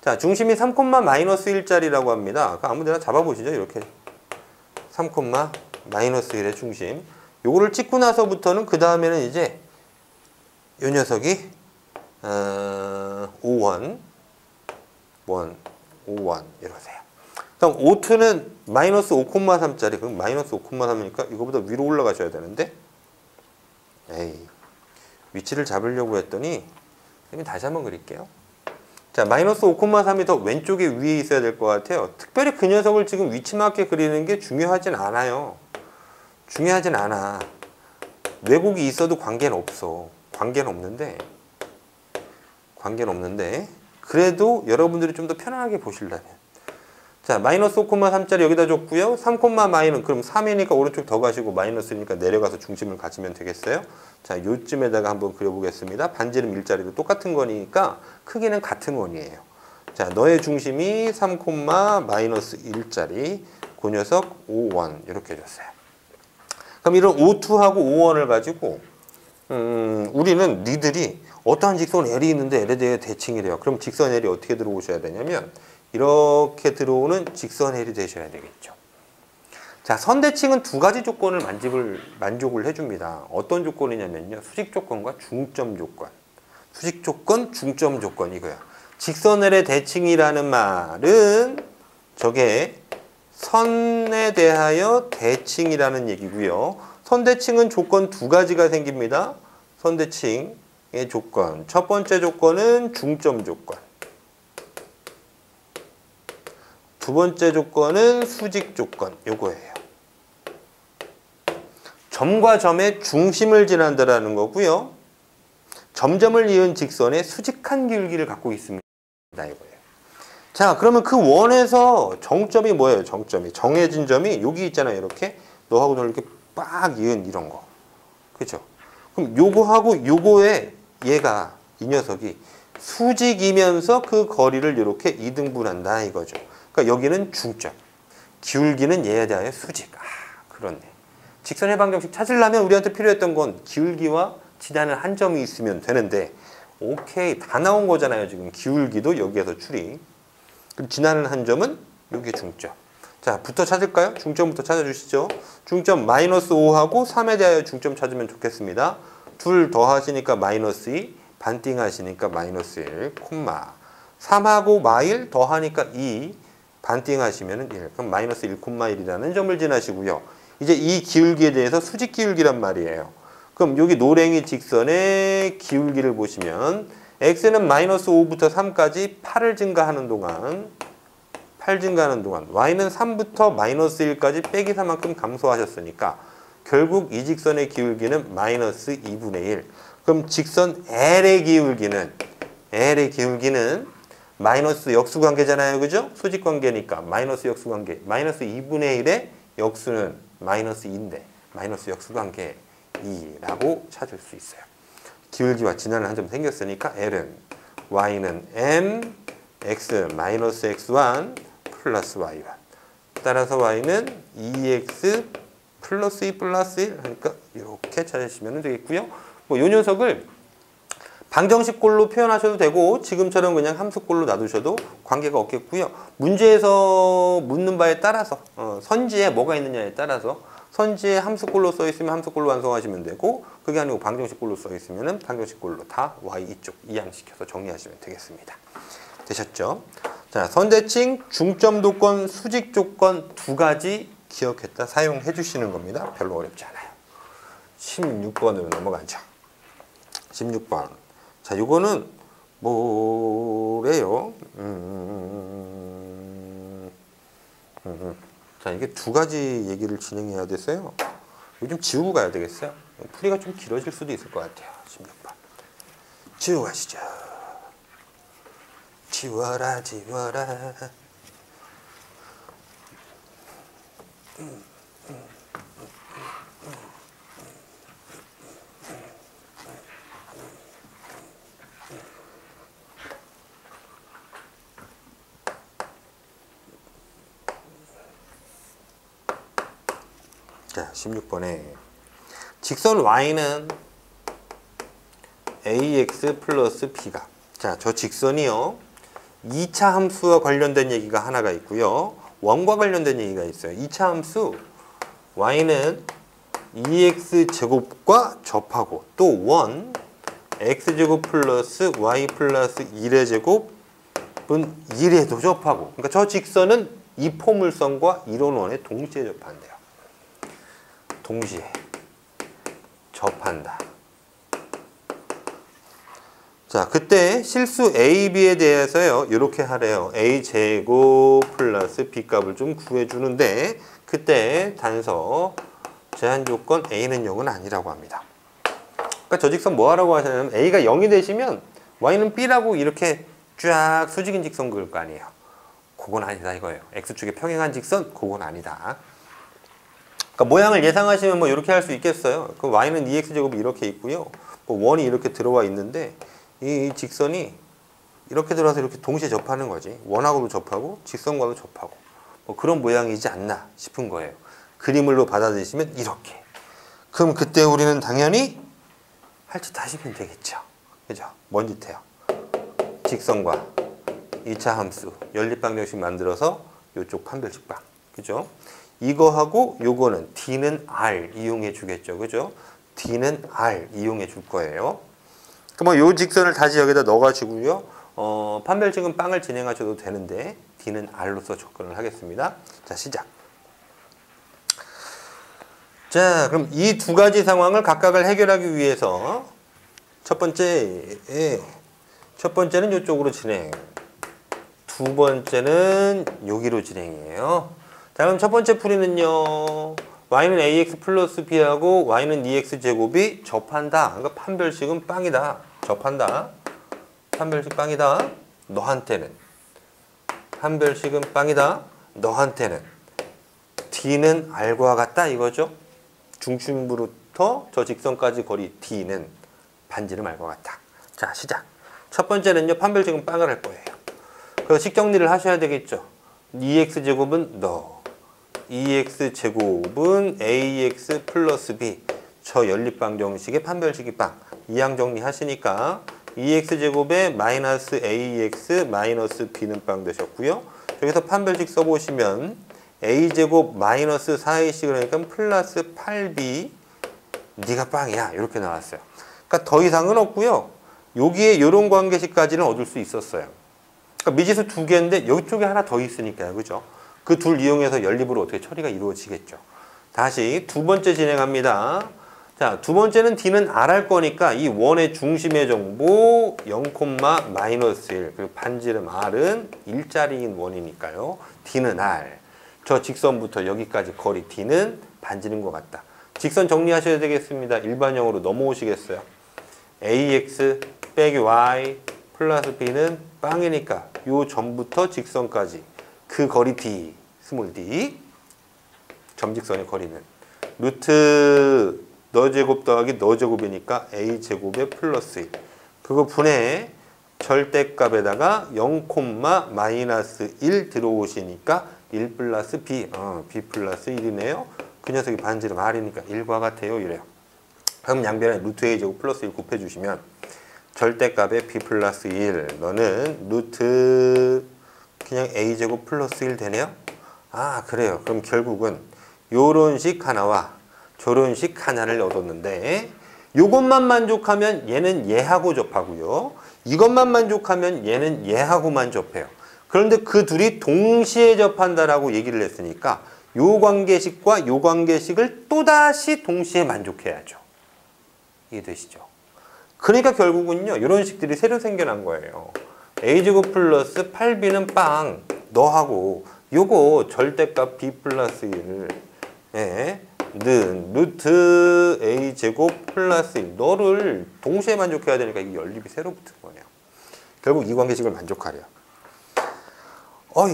자, 중심이 3, 마이너스 1짜리라고 합니다. 아무 데나 잡아보시죠. 이렇게 3, 마이너스 1의 중심. 요거를 찍고 나서부터는 그 다음에는 이제 요 녀석이 5원 이러세요. 그럼 5투는 마이너스 5,3짜리. 그럼 마이너스 5,3이니까 이거보다 위로 올라가셔야 되는데 에이, 위치를 잡으려고 했더니 다시 한번 그릴게요. 자, 마이너스 5,3이 더 왼쪽에 위에 있어야 될 것 같아요. 특별히 그 녀석을 지금 위치 맞게 그리는 게 중요하진 않아요. 중요하진 않아. 왜곡이 있어도 관계는 없어. 관계는 없는데 그래도 여러분들이 좀 더 편안하게 보시려면 자, 마이너스 5,3짜리 여기다 줬고요. 3, 마이는 그럼 3이니까 오른쪽 더 가시고 마이너스니까 내려가서 중심을 가지면 되겠어요. 자, 요쯤에다가 한번 그려보겠습니다. 반지름 1짜리도 똑같은 거니까 크기는 같은 원이에요. 자, 너의 중심이 3, 마이너스 1짜리 그 녀석 5원 이렇게 줬어요. 그럼 이런 5,2하고 5원을 가지고 우리는 니들이 어떠한 직선 L이 있는데 L에 대해 대칭이래요. 그럼 직선 L이 어떻게 들어오셔야 되냐면 이렇게 들어오는 직선 L이 되셔야 되겠죠. 자, 선대칭은 두 가지 조건을 만족을 해줍니다. 어떤 조건이냐면요. 수직 조건과 중점 조건. 수직 조건, 중점 조건 이거야. 직선을의 대칭이라는 말은 저게 선에 대하여 대칭이라는 얘기고요. 선대칭은 조건 두 가지가 생깁니다. 선대칭의 조건. 첫 번째 조건은 중점 조건. 두 번째 조건은 수직 조건. 요거예요. 점과 점의 중심을 지난다라는 거고요. 점점을 이은 직선의 수직한 기울기를 갖고 있습니다. 이거예요. 자, 그러면 그 원에서 정점이 뭐예요? 정점이. 정해진 점이 여기 있잖아요. 이렇게 너하고 너 이렇게 빡 이은 이런 거. 그죠? 그럼 요거하고 요거에 얘가 이 녀석이 수직이면서 그 거리를 이렇게 이등분한다 이거죠. 그러니까 여기는 중점. 기울기는 얘에 대하여 수직. 아, 그렇네. 직선 해방정식 찾으려면 우리한테 필요했던 건 기울기와 지나는 한 점이 있으면 되는데 오케이 다 나온 거잖아요. 지금 기울기도 여기에서 추리. 그럼 지나는 한 점은 여기 중점. 자, 부터 찾을까요? 중점부터 찾아주시죠. 중점 마이너스 5하고 3에 대하여 중점 찾으면 좋겠습니다. 둘 더 하시니까 마이너스 2, 반띵 하시니까 마이너스 1, 콤마 3하고 마일 더 하니까 2, 반띵 하시면 1. 그럼 마이너스 1, 1이라는 점을 지나시고요. 이제 이 기울기에 대해서 수직 기울기란 말이에요. 그럼 여기 노랭이 직선의 기울기를 보시면 x는 마이너스 5부터 3까지 8을 증가하는 동안 y는 3부터 마이너스 1까지 빼기 3만큼 감소하셨으니까 결국 이 직선의 기울기는 마이너스 2분의 1. 그럼 직선 L의 기울기는 마이너스 역수관계잖아요. 그죠? 수직관계니까 마이너스 역수관계. 마이너스 2분의 1의 역수는 마이너스 2인데 마이너스 역수관계 2라고 찾을 수 있어요. 기울기와 지나는 한 점 생겼으니까 L은 Y는 M, X 마이너스 X1 플러스 Y1. 따라서 Y는 2X 플러스 2 플러스 1 하니까 이렇게 찾으시면 되겠고요. 뭐 이 녀석을 방정식꼴로 표현하셔도 되고 지금처럼 그냥 함수꼴로 놔두셔도 관계가 없겠고요. 문제에서 묻는 바에 따라서 선지에 뭐가 있느냐에 따라서 선지에 함수꼴로 써 있으면 함수꼴로 완성하시면 되고 그게 아니고 방정식꼴로 써 있으면 방정식꼴로 다 y 이쪽 이항시켜서 정리하시면 되겠습니다. 되셨죠? 자, 선대칭, 중점 조건, 수직 조건 두 가지 기억했다 사용해 주시는 겁니다. 별로 어렵지 않아요. 16번으로 넘어가죠. 16번. 자, 요거는 뭐래요? 자, 이게 두 가지 얘기를 진행해야 돼서요. 이거 좀 지우고 가야 되겠어요. 풀이가 좀 길어질 수도 있을 것 같아요. 16번. 지우고 가시죠. 지워라, 지워라. 자, 16번에 직선 y는 ax 플러스 b가 자, 저 직선이요 2차 함수와 관련된 얘기가 하나가 있고요 원과 관련된 얘기가 있어요. 2차 함수 y는 2x 제곱과 접하고 또 원 x제곱 플러스 y 플러스 1의 제곱은 1에도 접하고 그러니까 저 직선은 이 포물선과 이론원에 동시에 접한대요. 동시에 접한다. 자, 그때 실수 a, b에 대해서요. 이렇게 하래요. a 제곱 플러스 b 값을 좀 구해주는데 그때 단서 제한 조건 a는 0은 아니라고 합니다. 그러니까 저 직선 뭐 하라고 하시냐면 a가 0이 되시면 y는 b라고 이렇게 쫙 수직인 직선 그을 거 아니에요. 그건 아니다 이거예요. x축에 평행한 직선 그건 아니다. 그러니까 모양을 예상하시면 뭐 이렇게 할 수 있겠어요. 그 y는 2x제곱이 이렇게 있고요. 뭐 원이 이렇게 들어와 있는데 이 직선이 이렇게 들어와서 이렇게 동시에 접하는 거지. 원하고도 접하고 직선과도 접하고 뭐 그런 모양이지 않나 싶은 거예요. 그림으로 받아들이시면 이렇게. 그럼 그때 우리는 당연히 할 짓 하시면 되겠죠. 그죠? 뭔 짓 해요? 직선과 2차 함수 연립방정식 만들어서 이쪽 판별식방 그죠? 이거하고 요거는 D는 R 이용해 주겠죠. 그죠? D는 R 이용해 줄 거예요. 그럼 요 직선을 다시 여기다 넣어가지고요. 판별식은 빵을 진행하셔도 되는데 D는 R로서 접근을 하겠습니다. 자, 시작. 자, 그럼 이 두 가지 상황을 각각을 해결하기 위해서 첫 번째는 이쪽으로 진행, 두 번째는 여기로 진행이에요. 자, 그럼 첫 번째 풀이는요. y는 ax 플러스 b하고 y는 2x 제곱이 접한다. 그러니까 판별식은 빵이다. 접한다. 판별식 빵이다. 너한테는. 판별식은 빵이다. 너한테는. d는 r과 같다 이거죠. 중심부터 저 직선까지 거리 d는 반지름 r과 같다. 자, 시작. 첫 번째는요. 판별식은 빵을 할 거예요. 그래서 식 정리를 하셔야 되겠죠. 2x 제곱은 너. 2x 제곱은 ax 플러스 b. 저 연립방정식의 판별식이 빵. 이항 정리하시니까 2x 제곱에 마이너스 ax 마이너스 b는 빵 되셨고요. 여기서 판별식 써보시면 a제곱 마이너스 4ac 그러니까 플러스 8b 네가 빵이야 이렇게 나왔어요. 그러니까 더 이상은 없고요. 여기에 이런 관계식까지는 얻을 수 있었어요. 그러니까 미지수 두 개인데 이쪽에 하나 더 있으니까요. 그죠? 그 둘 이용해서 연립으로 어떻게 처리가 이루어지겠죠. 다시 두 번째 진행합니다. 자, 두 번째는 D는 R 할 거니까 이 원의 중심의 정보 0, 마이너스 1 그리고 반지름 R은 일자리인 원이니까요. D는 R. 저 직선부터 여기까지 거리 D는 반지름과 같다. 직선 정리하셔야 되겠습니다. 일반형으로 넘어오시겠어요. AX 빼기 Y 플러스 B는 빵이니까 요 전부터 직선까지 그 거리 D, 스몰 d, 점직선의 거리는 루트 너 제곱 더하기 너 제곱이니까 a 제곱에 플러스 1. 그거 분해 절대값에다가 0, 마이너스 1 들어오시니까 1 플러스 b, b 플러스 1이네요. 그 녀석이 반지름 r이니까 1과 같아요. 이래요. 그럼 양변에 루트 a 제곱 플러스 1 곱해주시면 절대값에 b 플러스 1, 너는 루트 그냥 a 제곱 플러스 1 되네요. 아, 그래요. 그럼 결국은 요런 식 하나와 저런 식 하나를 얻었는데 요것만 만족하면 얘는 얘하고 접하고요. 이것만 만족하면 얘는 얘하고만 접해요. 그런데 그 둘이 동시에 접한다라고 얘기를 했으니까 요 관계식과 요 관계식을 또다시 동시에 만족해야죠. 이해되시죠? 그러니까 결국은요. 이런 식들이 새로 생겨난 거예요. a제곱 플러스 8b는 빵 너하고 요거 절대값 b 플러스 1을 는 루트 a제곱 플러스 1 너를 동시에 만족해야 되니까 이 연립이 새로 붙은 거네요. 결국 이 관계식을 만족하래요.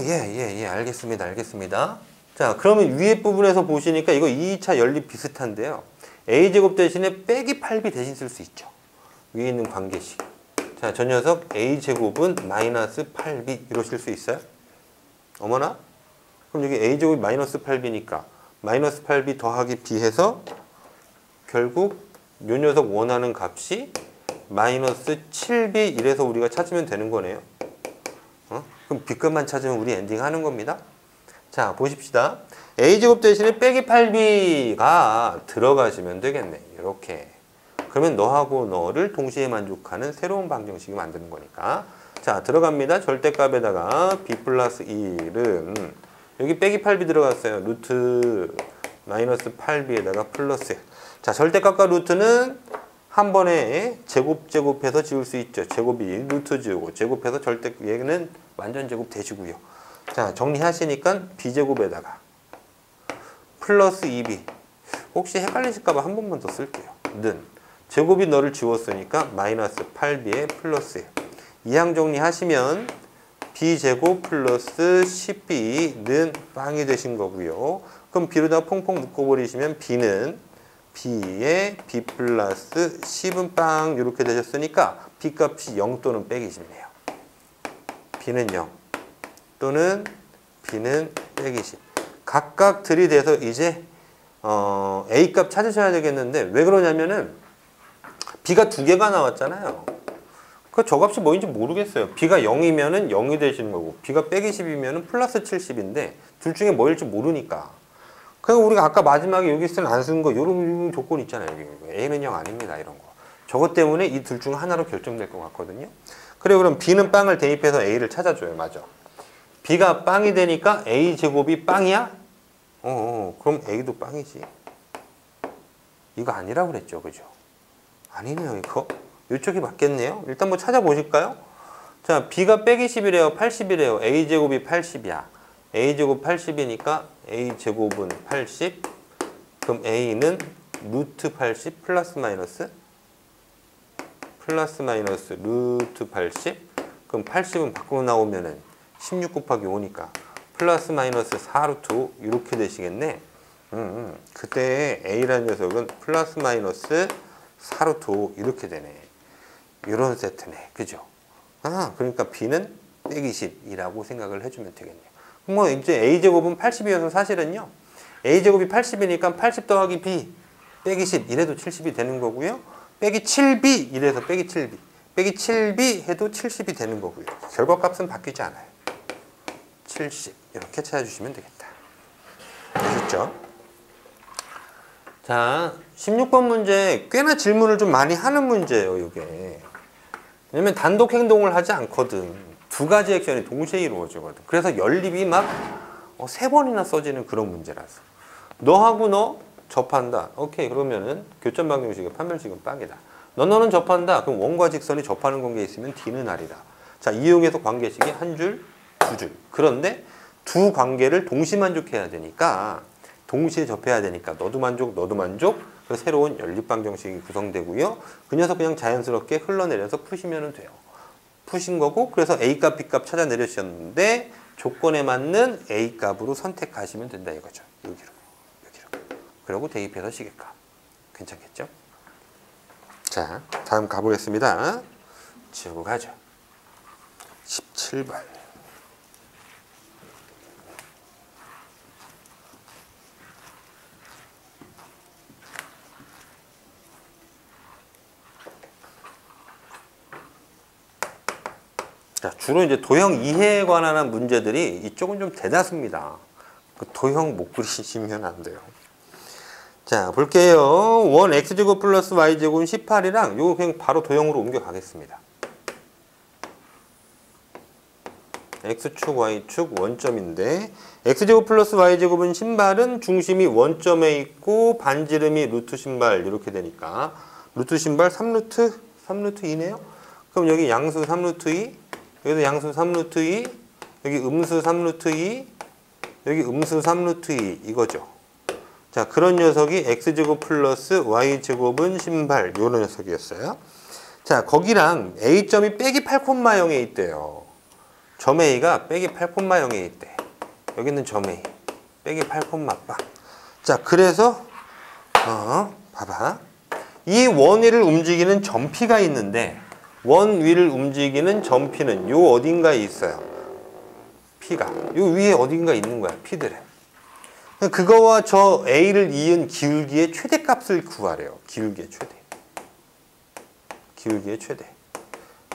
예, 알겠습니다. 자, 그러면 위에 부분에서 보시니까 이거 2차 연립 비슷한데요. a제곱 대신에 빼기 8b 대신 쓸 수 있죠. 위에 있는 관계식. 자, 저 녀석 a제곱은 마이너스 8b 이러실 수 있어요? 어머나? 그럼 여기 a제곱이 마이너스 8b니까 마이너스 8b 더하기 b 해서 결국 요 녀석 원하는 값이 마이너스 7b 이래서 우리가 찾으면 되는 거네요. 그럼 b값만 찾으면 우리 엔딩 하는 겁니다. 자, 보십시다. a제곱 대신에 빼기 8b가 들어가시면 되겠네. 이렇게. 그러면 너하고 너를 동시에 만족하는 새로운 방정식이 만드는 거니까. 자, 들어갑니다. 절대값에다가 b 플러스 1은 여기 빼기 8b 들어갔어요. 루트 마이너스 8b에다가 플러스 1. 자, 절대값과 루트는 한 번에 제곱해서 지울 수 있죠. 제곱이 루트 지우고 제곱해서 절대 얘는 완전 제곱 되시고요. 자, 정리하시니까 b제곱에다가 플러스 2b. 혹시 헷갈리실까봐 한 번만 더 쓸게요. 는 제곱이 너를 지웠으니까 마이너스 8b에 플러스 1. 이항 정리하시면 b제곱 플러스 10b는 빵이 되신 거고요. 그럼 b로다 퐁퐁 묶어버리시면 b는 b에 b 플러스 10은 빵 이렇게 되셨으니까 b값이 0 또는 빼기 10네요. b는 0 또는 b는 빼기 10. 각각 들이대서 이제 a값 찾으셔야 되겠는데 왜 그러냐면은 b가 두 개가 나왔잖아요. 그 저 값이 뭐인지 모르겠어요. b가 0이면은 0이 되시는 거고 b가 빼기 10이면은 플러스 70인데 둘 중에 뭐일지 모르니까. 그리고 우리가 아까 마지막에 여기 쓴 안 쓴 거 이런 조건 있잖아요. 여기 a는 0 아닙니다. 이런 거. 저것 때문에 이 둘 중 하나로 결정될 것 같거든요. 그래 그럼 b는 빵을 대입해서 a를 찾아줘요. 맞아. b가 빵이 되니까 a 제곱이 빵이야? 그럼 a도 빵이지. 이거 아니라고 그랬죠. 그죠? 아니네요. 이거. 이쪽이 맞겠네요. 일단 뭐 찾아보실까요? 자, b가 빼기 10이래요. 80이래요. a제곱이 80이야. a제곱 80이니까 a제곱은 80. 그럼 a는 루트 80 플러스 마이너스 루트 80. 그럼 80은 밖으로 나오면은 16 곱하기 5니까 플러스 마이너스 4루트 5 이렇게 되시겠네. 그때 a라는 녀석은 플러스 마이너스 4루트 5 이렇게 되네. 이런 세트네. 그죠? 그러니까 b는 빼기 10이라고 생각을 해주면 되겠네요. 뭐 이제 a제곱은 80이어서 사실은요. a제곱이 80이니까 80 더하기 b 빼기 10 이래도 70이 되는 거고요. 빼기 7b 이래서 빼기 7b 빼기 7b 해도 70이 되는 거고요. 결과값은 바뀌지 않아요. 70 이렇게 찾아주시면 되겠다. 아셨죠? 자, 16번 문제 꽤나 질문을 좀 많이 하는 문제예요. 이게 왜냐면 단독 행동을 하지 않거든. 두 가지 액션이 동시에 이루어지거든. 그래서 연립이 막 3번이나 써지는 그런 문제라서 너하고 너 접한다. 오케이. 그러면은 교점 방정식의 판별식은 빵이다. 너는 접한다. 그럼 원과 직선이 접하는 관계에 있으면 D는 R이다. 자, 이용해서 관계식이 한 줄, 두 줄. 그런데 두 관계를 동시 만족해야 되니까 동시에 접해야 되니까 너도 만족, 너도 만족. 그래서 새로운 연립 방정식이 구성되고요. 그 녀석 그냥 자연스럽게 흘러내려서 푸시면 돼요. 푸신 거고 그래서 A 값, B 값 찾아 내려주셨는데 조건에 맞는 A 값으로 선택하시면 된다 이거죠. 여기로. 그리고 대입해서 시계값. 괜찮겠죠? 자, 다음 가보겠습니다. 지우고 가죠. 17번. 자, 주로 이제 도형 이해에 관한 문제들이 이쪽은 좀 대다수입니다. 그 도형 못 그리시면 안 돼요. 자, 볼게요. 원 x제곱 플러스 y제곱은 18이랑 요거 그냥 바로 도형으로 옮겨가겠습니다. x축, y축 원점인데 x제곱 플러스 y제곱은 신발은 중심이 원점에 있고 반지름이 루트 신발 이렇게 되니까 루트 신발 3루트 2네요. 그럼 여기 양수 3루트 2, 여기도 양수 3루트 2, 여기 음수 3루트 2, 여기 음수 3루트 2 이거죠. 자, 그런 녀석이 x제곱 플러스 y제곱은 신발 요런 녀석이었어요. 자, 거기랑 a점이 빼기 8,0에 있대요. 점 a가 빼기 8,0에 있대. 여기는 점 a 빼기 8,빵. 자, 그래서 봐봐. 이 원 위를 움직이는 점 p가 있는데 원 위를 움직이는 점 p는 요 어딘가에 있어요. p가 요 위에 어딘가 있는 거야. p들에. 그거와 저 a를 이은 기울기의 최대값을 구하래요. 기울기의 최대.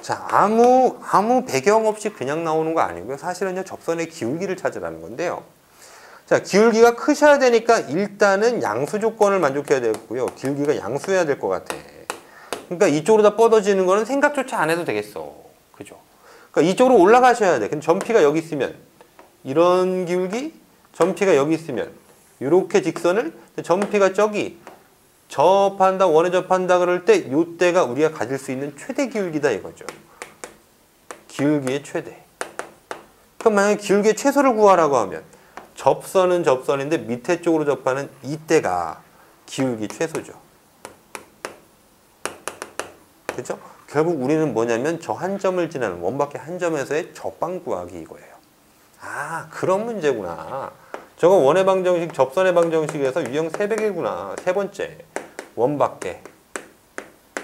자, 아무 배경 없이 그냥 나오는 거 아니고요. 사실은요, 접선의 기울기를 찾으라는 건데요. 자, 기울기가 크셔야 되니까 일단은 양수 조건을 만족해야 되고요. 기울기가 양수여야 될 것 같아. 그러니까 이쪽으로 다 뻗어지는 거는 생각조차 안 해도 되겠어. 그죠? 그러니까 이쪽으로 올라가셔야 돼. 근데 점 P가 여기 있으면 이런 기울기, 점 P가 여기 있으면 이렇게 직선을 점 P가 저기 접한다, 원에 접한다 그럴 때 이때가 우리가 가질 수 있는 최대 기울기다 이거죠. 기울기의 최대. 그럼 만약에 기울기의 최소를 구하라고 하면 접선은 접선인데 밑에 쪽으로 접하는 이때가 기울기 최소죠. 그렇죠? 결국 우리는 뭐냐면 저 한 점을 지나는 원밖에 한 점에서의 접방 구하기 이거예요. 아, 그런 문제구나. 저거 원의 방정식, 접선의 방정식에서 유형 3배기구나. 세 번째. 원밖에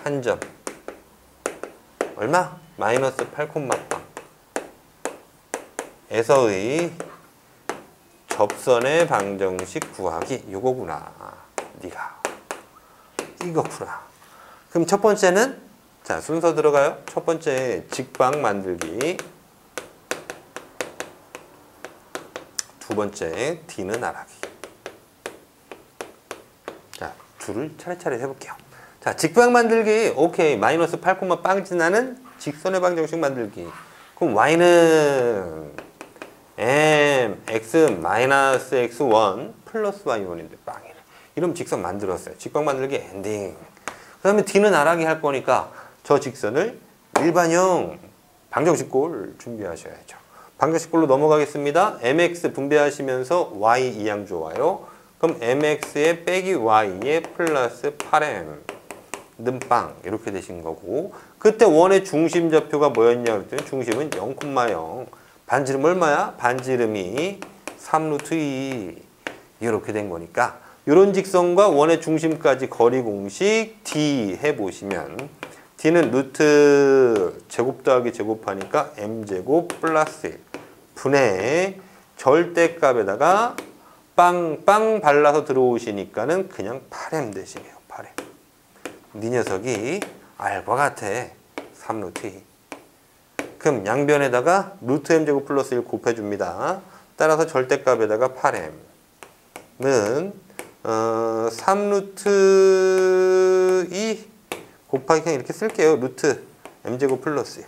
한 점. 얼마? 마이너스 8,빵. 에서의 접선의 방정식 구하기. 요거구나. 네가. 이거구나. 그럼 첫 번째는 자, 순서 들어가요. 첫 번째 직방 만들기. 두 번째 D는 나라기. 자, 둘을 차례차례 해볼게요. 자, 직방 만들기. 오케이. 마이너스 8, 빵 지나는 직선의 방정식 만들기. 그럼 y는 m x 마이너스 x1 플러스 y1인데 빵이네. 이러면 직선 만들었어요. 직방 만들기 엔딩. 그 다음에 D는 나라기 할 거니까 저 직선을 일반형 방정식꼴 준비하셔야죠. 방정식꼴로 넘어가겠습니다. mx 분배하시면서 y 이항 좋아요. 그럼 mx에 빼기 y에 플러스 8m 는 빵 이렇게 되신 거고, 그때 원의 중심 좌표가 뭐였냐 그랬더니 중심은 0,0 반지름 얼마야? 반지름이 3루트 2 이렇게 된 거니까 이런 직선과 원의 중심까지 거리 공식 D 해보시면 D는 루트 제곱 더하기 제곱하니까 m제곱 플러스 1 분의 절대값에다가 빵 발라서 들어오시니까는 그냥 8m 대시네요. 8m. 네 녀석이 R과 같아. 3루트 2. 그럼 양변에다가 루트 m제곱 플러스 1 곱해줍니다. 따라서 절대값에다가 8m는 3루트 2 곱하기 그냥 이렇게 쓸게요. 루트 m제곱 플러스 1.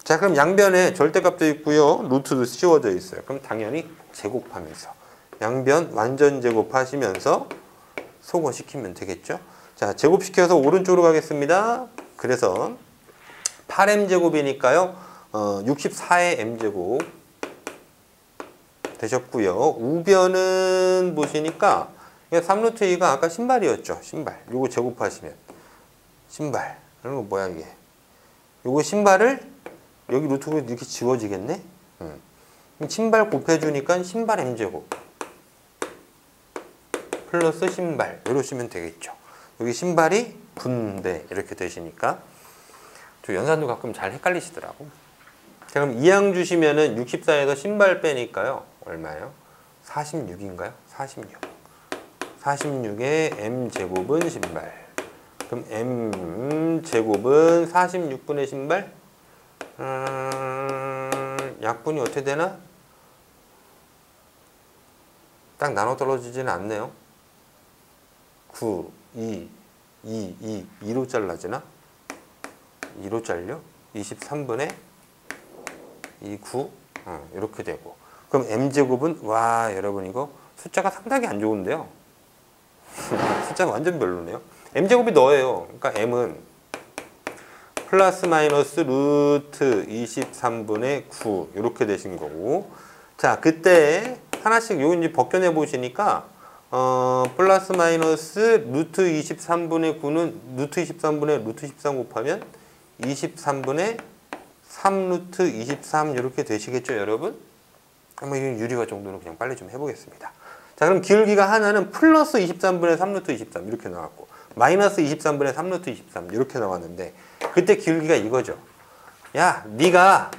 자, 그럼 양변에 절대값도 있고요. 루트도 씌워져 있어요. 그럼 당연히 제곱하면서 양변 완전 제곱하시면서 소거시키면 되겠죠. 자, 제곱시켜서 오른쪽으로 가겠습니다. 그래서 8m제곱이니까요. 64의 m제곱 되셨고요. 우변은 보시니까 3루트 2가 아까 신발이었죠. 신발. 요거 제곱하시면 신발. 이런 거 뭐야 이게. 요거 신발을 여기 루트로 이렇게 지워지겠네. 신발 곱해주니까 신발 m제곱 플러스 신발 이러시면 되겠죠. 여기 신발이 분배 이렇게 되시니까 저 연산도 가끔 잘 헷갈리시더라고. 자, 그럼 이항 주시면은 64에서 신발 빼니까요. 얼마예요? 46인가요? 46. 46에 m제곱은 신발. 그럼 m제곱은 46분의 신발? 약분이 어떻게 되나? 딱 나눠 떨어지지는 않네요. 9, 2로 잘라지나? 2로 잘려? 23분의 2, 9 이렇게 되고, 그럼 m제곱은 와 여러분 이거 숫자가 상당히 안 좋은데요. 숫자가 완전 별로네요. m제곱이 너예요. 그러니까 m은 플러스 마이너스 루트 23분의 9 이렇게 되신 거고, 자 그때 하나씩 요 이제 벗겨내 보시니까 플러스 마이너스 루트 23분의 9는 루트 23분의 루트 13 곱하면 23분의 3루트 23 이렇게 되시겠죠 여러분? 한번 이 유리화 정도는 그냥 빨리 좀 해보겠습니다. 자 그럼 기울기가 하나는 플러스 23분의 3루트 23 이렇게 나왔고 마이너스 23분의 3루트 23 이렇게 나왔는데, 그때 기울기가 이거죠. 야 네가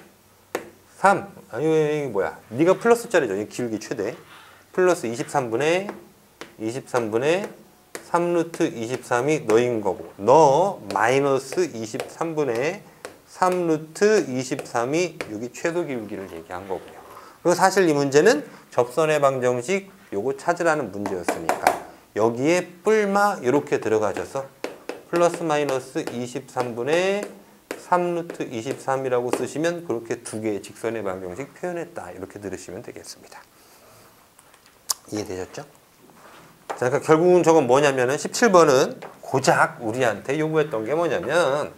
3 아니 뭐야 네가 플러스 짜리죠. 이 기울기 최대 플러스 23분의 3루트 23이 너인 거고, 너 마이너스 23분의 3루트 23이 여기 최소 기울기를 얘기한 거고요. 그리고 사실 이 문제는 접선의 방정식 요거 찾으라는 문제였으니까 여기에 뿔마 이렇게 들어가셔서 플러스 마이너스 23분의 3루트 23이라고 쓰시면 그렇게 두 개의 직선의 방정식 표현했다 이렇게 들으시면 되겠습니다. 이해되셨죠? 자, 그러니까 결국은 저건 뭐냐면은 17번은 고작 우리한테 요구했던 게 뭐냐면,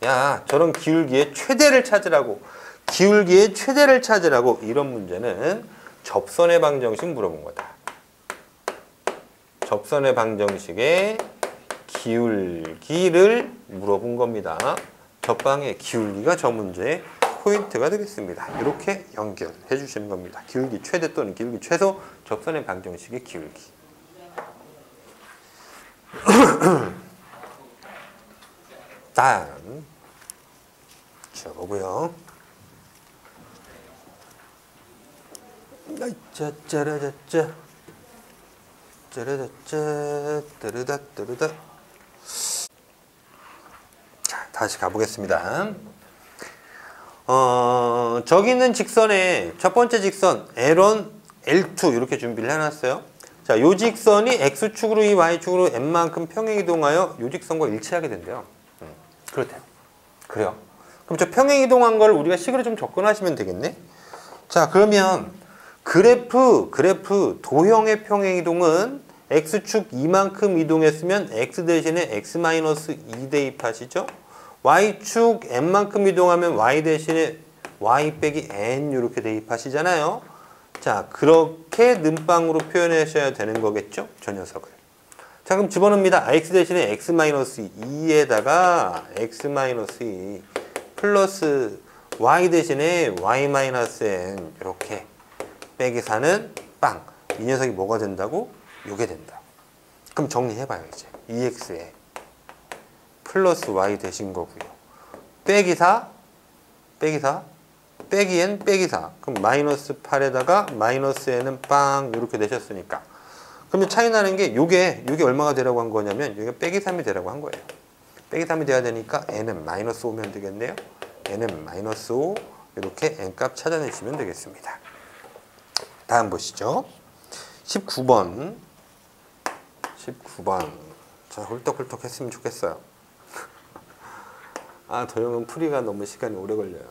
야 저런 기울기의 최대를 찾으라고, 기울기의 최대를 찾으라고. 이런 문제는 접선의 방정식 물어본 거다. 접선의 방정식의 기울기를 물어본 겁니다. 접방의 기울기가 저 문제의 포인트가 되겠습니다. 이렇게 연결해 주시는 겁니다. 기울기 최대 또는 기울기 최소, 접선의 방정식의 기울기. 다음 적어보고요. 짜짜라짜짜 짜라짜짜 따르다 따르다. 다시 가보겠습니다. 저기 있는 직선에 첫 번째 직선 L1, L2 이렇게 준비를 해놨어요. 자, 요 직선이 X축으로 이 Y축으로 N만큼 평행이동하여 요 직선과 일치하게 된대요. 그렇대요. 그래요. 그럼 저 평행이동한 걸 우리가 식으로 좀 접근하시면 되겠네. 자, 그러면 그래프 도형의 평행이동은 X축 이만큼 이동했으면 X 대신에 X-2 대입하시죠. Y축 N만큼 이동하면 Y 대신에 Y 빼기 N 이렇게 대입하시잖아요. 자, 그렇게 는빵으로 표현하셔야 되는 거겠죠? 저 녀석을. 자, 그럼 집어넣습니다. X 대신에 X-2에다가 X-2 플러스 Y 대신에 Y-N 이렇게 빼기 4는 빵. 이 녀석이 뭐가 된다고? 요게 된다. 그럼 정리해봐요, 이제. 2x에 플러스 y 대신 거고요. 빼기 4, 빼기 4, 빼기 n, 빼기 4. 그럼 마이너스 8에다가 마이너스 n은 빵 이렇게 되셨으니까. 그러면 차이 나는 게 요게 얼마가 되라고 한 거냐면 요게 빼기 3이 되라고 한 거예요. 빼기 3이 돼야 되니까 n은 마이너스 5면 되겠네요. n은 마이너스 5 이렇게 n값 찾아내시면 되겠습니다. 다음 보시죠. 19번. 자, 홀떡홀떡 했으면 좋겠어요. 아, 도형은 풀이가 너무 시간이 오래 걸려요.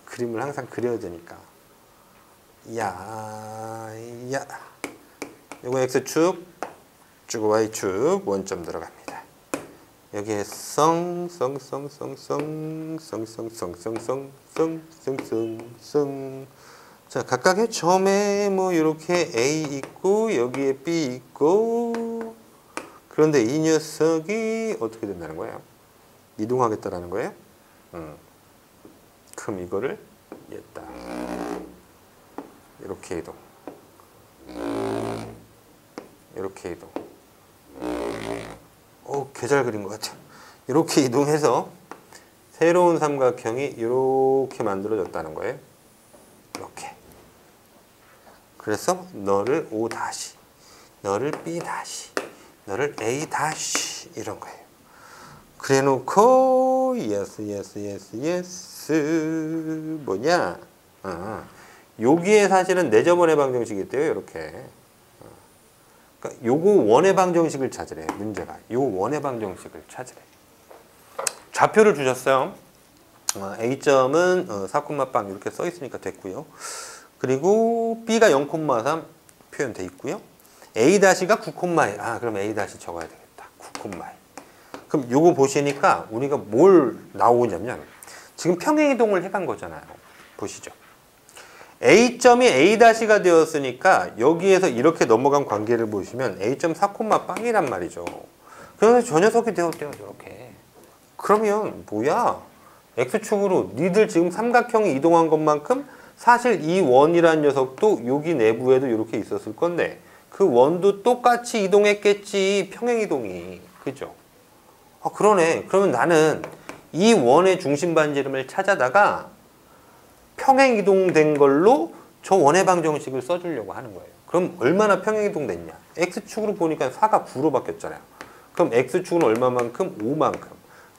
그림을 항상 그려야 되니까. 야. 요거 X축, 쭉 Y축, 원점 들어갑니다. 여기에 자, 각각의 점에 뭐 이렇게 A 있고 여기에 B 있고 그런데 이 녀석이 어떻게 된다는 거예요? 이동하겠다라는 거예요? 그럼 이거를 얘다 이렇게 이동 이렇게 이동 개 잘 그린 것 같아요. 이렇게 이동해서 새로운 삼각형이 이렇게 만들어졌다는 거예요. 이렇게. 그래서 너를 O 다시, 너를 B 다시, 너를 A 다시 이런 거예요. 그래놓고 yes 뭐냐? 여기에 사실은 내저번의 방정식이 있대요. 이렇게. 그러니까 요거 원의 방정식을 찾으래. 문제가. 요 원의 방정식을 찾으래. 좌표를 주셨어요. A점은 4,빵 이렇게 써 있으니까 됐고요. 그리고 B가 0,3 표현돼 있고요. A-가 9,1. 그럼 A- 적어야 되겠다. 9,1. 그럼 요거 보시니까 우리가 뭘 나오냐면 지금 평행이동을 해간 거잖아요. 보시죠. A점이 A-가 되었으니까 여기에서 이렇게 넘어간 관계를 보시면 A점 4,빵이란 말이죠. 그래서 저 녀석이 되었대요. 이렇게. 그러면 뭐야? X축으로 니들 지금 삼각형이 이동한 것만큼 사실 이 원이라는 녀석도 여기 내부에도 이렇게 있었을 건데 그 원도 똑같이 이동했겠지. 평행이동이. 그죠? 그러네. 그러면 나는 이 원의 중심 반지름을 찾아다가 평행이동된 걸로 저 원의 방정식을 써주려고 하는 거예요. 그럼 얼마나 평행이동됐냐? X축으로 보니까 4가 9로 바뀌었잖아요. 그럼 X축은 얼마만큼? 5만큼.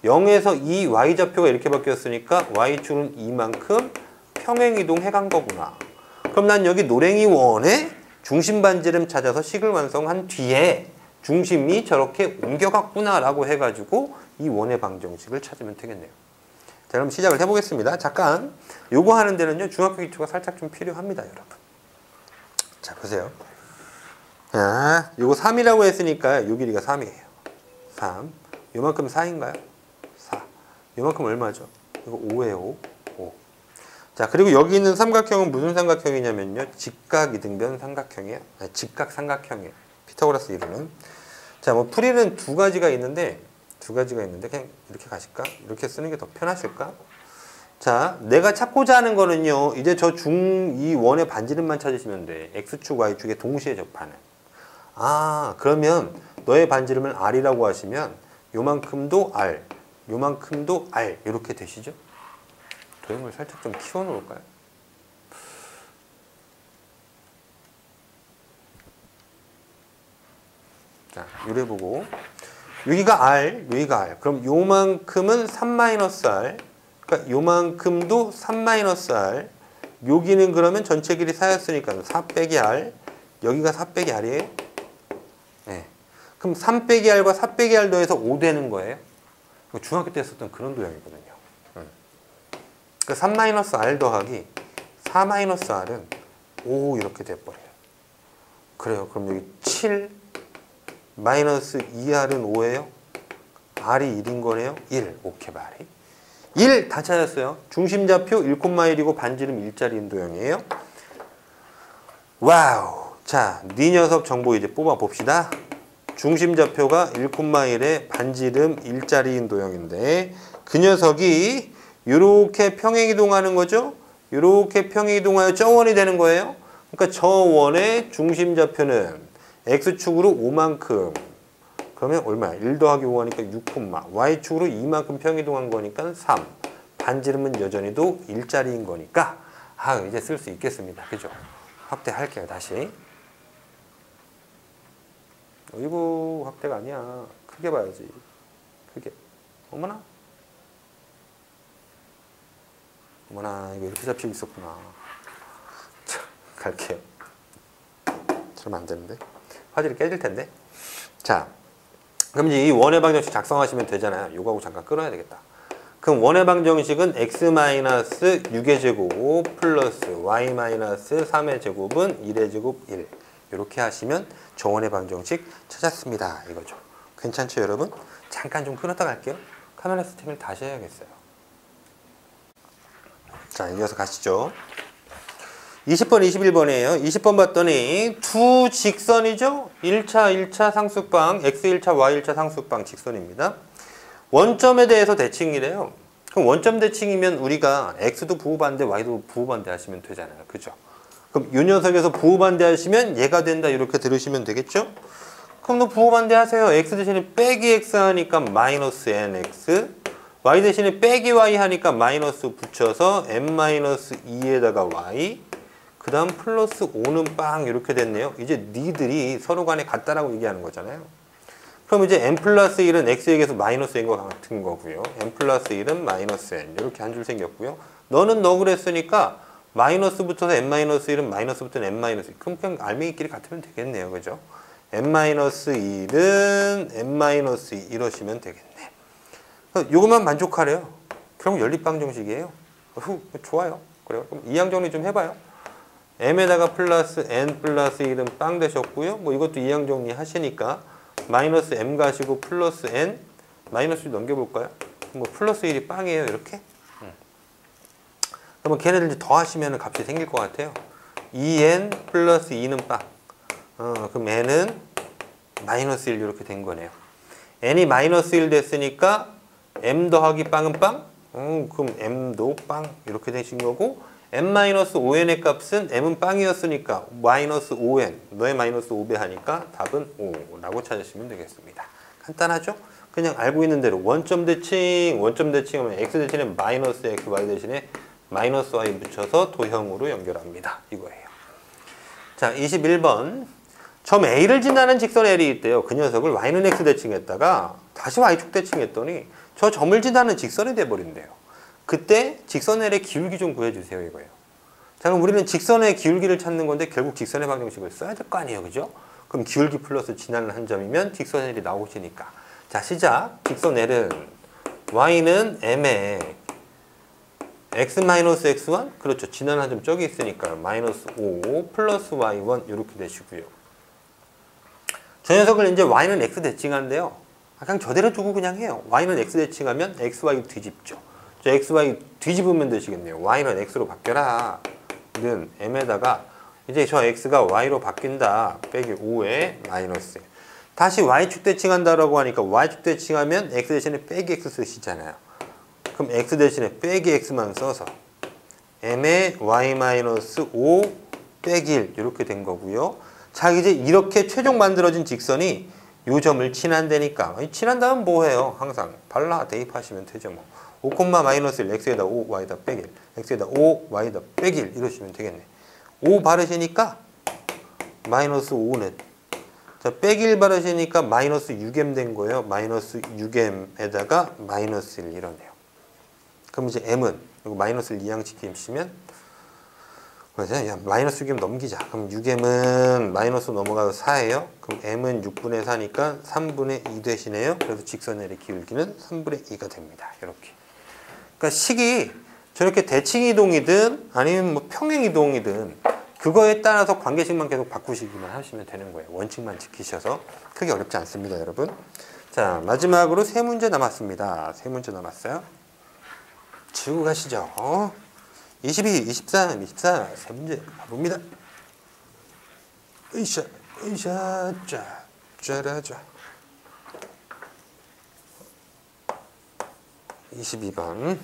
0에서 이 Y좌표가 이렇게 바뀌었으니까 Y축은 2만큼 평행이동 해간 거구나. 그럼 난 여기 노랭이 원의 중심 반지름 찾아서 식을 완성한 뒤에 중심이 저렇게 옮겨갔구나 라고 해가지고 이 원의 방정식을 찾으면 되겠네요. 자, 그럼 시작을 해보겠습니다. 잠깐 요거 하는 데는요 중학교 기초가 살짝 좀 필요합니다, 여러분. 자, 보세요. 자, 요거 3이라고 했으니까 요 길이가 3이에요. 3. 요만큼 4인가요? 4. 요만큼 얼마죠? 이거 5예요. 5. 자, 그리고 여기 있는 삼각형은 무슨 삼각형이냐면요. 직각이등변 삼각형이에요. 직각 삼각형이에요. 피타고라스 이론은. 자, 뭐 풀이는 두 가지가 있는데 그냥 이렇게 가실까? 이렇게 쓰는 게 더 편하실까? 자, 내가 찾고자 하는 거는요. 이제 저 이 원의 반지름만 찾으시면 돼. X축, Y축에 동시에 접하는. 그러면 너의 반지름을 R이라고 하시면 요만큼도 R, 요만큼도 R 이렇게 되시죠? 도형을 살짝 좀 키워 놓을까요? 자, 요래 보고 여기가 R, 여기가 R. 그럼 요만큼은 3-R. 그러니까 요만큼도 3-R. 여기는 그러면 전체 길이 4였으니까 4 빼기 R. 여기가 4 빼기 R이에요. 네. 그럼 3 빼기 R과 4 빼기 R 더해서 5 되는 거예요. 중학교 때 썼던 그런 도형이거든요. 그 3-R 더하기 4-R은 5 이렇게 돼버려요. 그래요. 그럼 여기 7 마이너스 2R은 5예요. R이 1인 거네요. 1. 오케이, 말이. 1 다 찾았어요. 중심좌표 1,1이고 반지름 1짜리인 도형이에요. 와우. 자, 네 녀석 정보 이제 뽑아 봅시다. 중심좌표가 1,1에 반지름 1짜리인 도형인데 그 녀석이 이렇게 평행이동하는 거죠. 이렇게 평행이동하여 저 원이 되는 거예요. 그러니까 저 원의 중심좌표는 X축으로 5만큼. 그러면 얼마야? 1 더하기 5 하니까 6, Y축으로 2만큼 평이동한 거니까 3. 반지름은 여전히도 1짜리인 거니까 이제 쓸 수 있겠습니다. 그죠? 확대할게요. 다시. 어이구, 확대가 아니야. 크게 봐야지. 크게. 어머나. 어머나, 이거 이렇게 잡히고 있었구나. 자, 갈게요. 저러면 안 되는데. 화질이 깨질 텐데. 자, 그럼 이제 이 원의 방정식 작성하시면 되잖아요. 요거하고 잠깐 끊어야 되겠다. 그럼 원의 방정식은 x-6의 제곱 플러스 y-3의 제곱은 1의 제곱 1. 이렇게 하시면 저 원의 방정식 찾았습니다. 이거죠. 괜찮죠, 여러분? 잠깐 좀 끊었다 갈게요. 카메라 세팅을 다시 해야겠어요. 자, 이어서 가시죠. 20번, 21번이에요. 20번 봤더니 두 직선이죠? 1차 상수방, x1차, y1차 상수방 직선입니다. 원점에 대해서 대칭이래요. 그럼 원점 대칭이면 우리가 x도 부호반대, y도 부호반대 하시면 되잖아요. 그죠? 그럼 이 녀석에서 부호반대 하시면 얘가 된다 이렇게 들으시면 되겠죠? 그럼 너 부호반대 하세요. x 대신에 빼기 x 하니까 마이너스 nx, y 대신에 빼기 y 하니까 마이너스 붙여서 n-2에다가 y, 그 다음 플러스 5는 빵 이렇게 됐네요. 이제 니들이 서로 간에 같다라고 얘기하는 거잖아요. 그럼 이제 n 플러스 1은 x에게서 마이너스 n과 같은 거고요. n 플러스 1은 마이너스 n 이렇게 한 줄 생겼고요. 너는 너 그랬으니까 마이너스 붙어서 n-1은 마이너스 붙어서 n-1. 그럼 그냥 알맹이끼리 같으면 되겠네요. 그죠? n-1은 n-2 이러시면 되겠네. 요것만 만족하래요. 그럼 연립방정식이에요. 좋아요. 그래요. 그럼 이항 정리 좀 해봐요. m에다가 플러스 n 플러스 1은 빵 되셨고요. 뭐 이것도 이항 정리 하시니까 마이너스 m 가시고 플러스 n 마이너스 넘겨볼까요? 뭐 플러스 1이 빵이에요. 이렇게. 그러면 걔네들 이제 더하시면 값이 생길 것 같아요. 2n 플러스 2는 빵. 그럼 n은 마이너스 1 이렇게 된 거네요. n이 마이너스 1 됐으니까 m 더하기 빵은 빵? 그럼 m도 빵 이렇게 되신 거고 n-5n의 값은 m은 빵이었으니까 마이너스 5n 너의 마이너스 5배 하니까 답은 5라고 찾으시면 되겠습니다. 간단하죠? 그냥 알고 있는 대로 원점 대칭하면 x 대신에 마이너스 x, y 대신에 마이너스 y 붙여서 도형으로 연결합니다. 이거예요. 자, 21번 점 A를 지나는 직선 L이 있대요. 그 녀석을 y는 x 대칭했다가 다시 y축 대칭했더니 저 점을 지나는 직선이 돼버린대요. 그때 직선 L의 기울기 좀 구해주세요. 이거예요. 자, 그럼 우리는 직선의 기울기를 찾는 건데 결국 직선의 방정식을 써야 될 거 아니에요. 그죠? 그럼 기울기 플러스 지나는 한 점이면 직선 L이 나오시니까. 자, 시작. 직선 L은 y는 m에 x-x1? 그렇죠. 지나는 한 점 저기 있으니까 마이너스 5 플러스 y1 이렇게 되시고요. 저 녀석을 이제 y는 x 대칭한데요. 그냥 저대로 두고 그냥 해요. y는 x 대칭하면 xy 뒤집죠. 저 xy 뒤집으면 되시겠네요. y는 x로 바뀌어라. 는 m에다가 이제 저 x가 y로 바뀐다. 빼기 5에 마이너스. 다시 y축 대칭한다라고 하니까 y축 대칭하면 x 대신에 빼기 x 쓰시잖아요. 그럼 x 대신에 빼기 x만 써서 m에 y-5 빼기 1 이렇게 된 거고요. 자, 이제 이렇게 최종 만들어진 직선이 요 점을 친한다니까. 친한다면 뭐해요? 항상 발라 대입하시면 되죠. 뭐 5, 마이너스 1, x에다 5, y에다 빼기 1, x에다 5, y에다 빼기 1 이러시면 되겠네. 5 바르시니까 마이너스 5는 자, 빼기 1 바르시니까 마이너스 6m 된 거예요. 마이너스 6m에다가 마이너스 1 이러네요. 그럼 이제 m은 이거 마이너스를 이항시키시면 그래서 야, 마이너스 6m 넘기자. 그럼 6m은 마이너스 넘어가서 4예요. 그럼 m은 6분의 4니까 3분의 2 되시네요. 그래서 직선의 기울기는 3분의 2가 됩니다. 이렇게. 그러니까 식이 저렇게 대칭이동이든 아니면 뭐 평행이동이든 그거에 따라서 관계식만 계속 바꾸시기만 하시면 되는 거예요. 원칙만 지키셔서 크게 어렵지 않습니다, 여러분. 자, 마지막으로 세 문제 남았습니다. 세 문제 남았어요. 지우고 가시죠. 22, 23, 24 세 문제 가봅니다. 으쌰, 으쌰, 짜, 짜라짜. 22번.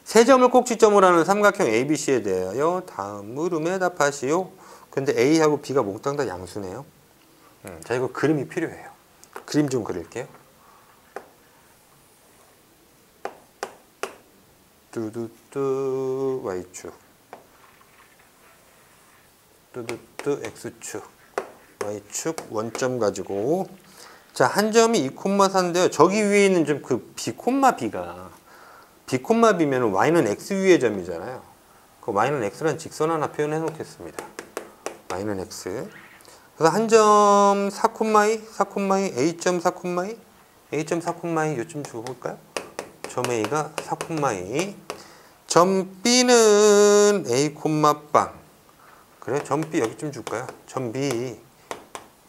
세 점을 꼭지점으로 하는 삼각형 ABC에 대하여 다음 물음에 답하시오. 근데 A하고 B가 몽땅 다 양수네요. 자, 이거 그림이 필요해요. 그림 좀 그릴게요. 뚜두뚜 Y축, 뚜두뚜 X축, Y축 원점 가지고, 자, 한 점이 2,4인데요. 저기 위에 있는 좀 그 B, B가 B, B면 Y는 X 위의 점이잖아요. 그 Y는 X라는 직선 하나 표현해 놓겠습니다. Y는 X. 그래서 한 점 4,2, A점 4,2, A점 4,2 요점 주어볼까요? 점 A가 4,2. 점 B는 A, 빵. 그래, 점 B 여기쯤 줄까요? 점 B,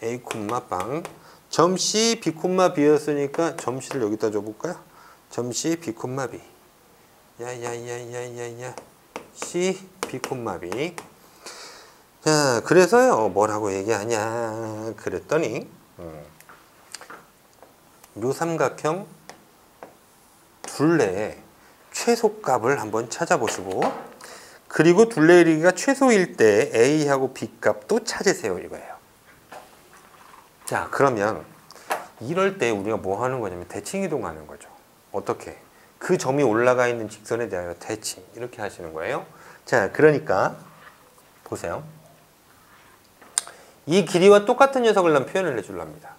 A, 빵. 점 C, B, B였으니까 점 C를 여기다 줘볼까요? 점 C, B, B. 야야야야야야 C, B, B. 자, 그래서요, 뭐라고 얘기하냐 그랬더니 요 삼각형 둘레의 최소값을 한번 찾아보시고, 그리고 둘레의 길이가 최소일 때 A하고 B 값도 찾으세요, 이거예요. 자, 그러면 이럴 때 우리가 뭐 하는 거냐면 대칭이동하는 거죠. 어떻게? 그 점이 올라가 있는 직선에 대하여 대칭, 이렇게 하시는 거예요. 자, 그러니까 보세요. 이 길이와 똑같은 녀석을 난 표현을 해주랍니다.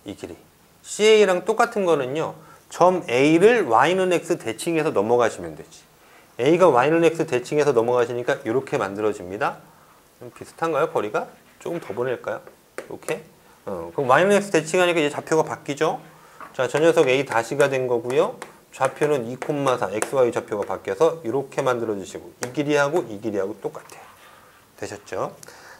이 길이 CA랑 똑같은 거는요, 점 A를 Y는 X 대칭해서 넘어가시면 되지. A가 Y는 X 대칭해서 넘어가시니까 이렇게 만들어집니다. 좀 비슷한가요? 거리가? 조금 더 보낼까요? 이렇게. 그럼 Y는 X 대칭하니까 이제 좌표가 바뀌죠. 자, 저 녀석 A 다시가 된 거고요. 좌표는 2,4, XY 좌표가 바뀌어서 이렇게 만들어 주시고, 이 길이하고 이 길이하고 똑같아요. 되셨죠?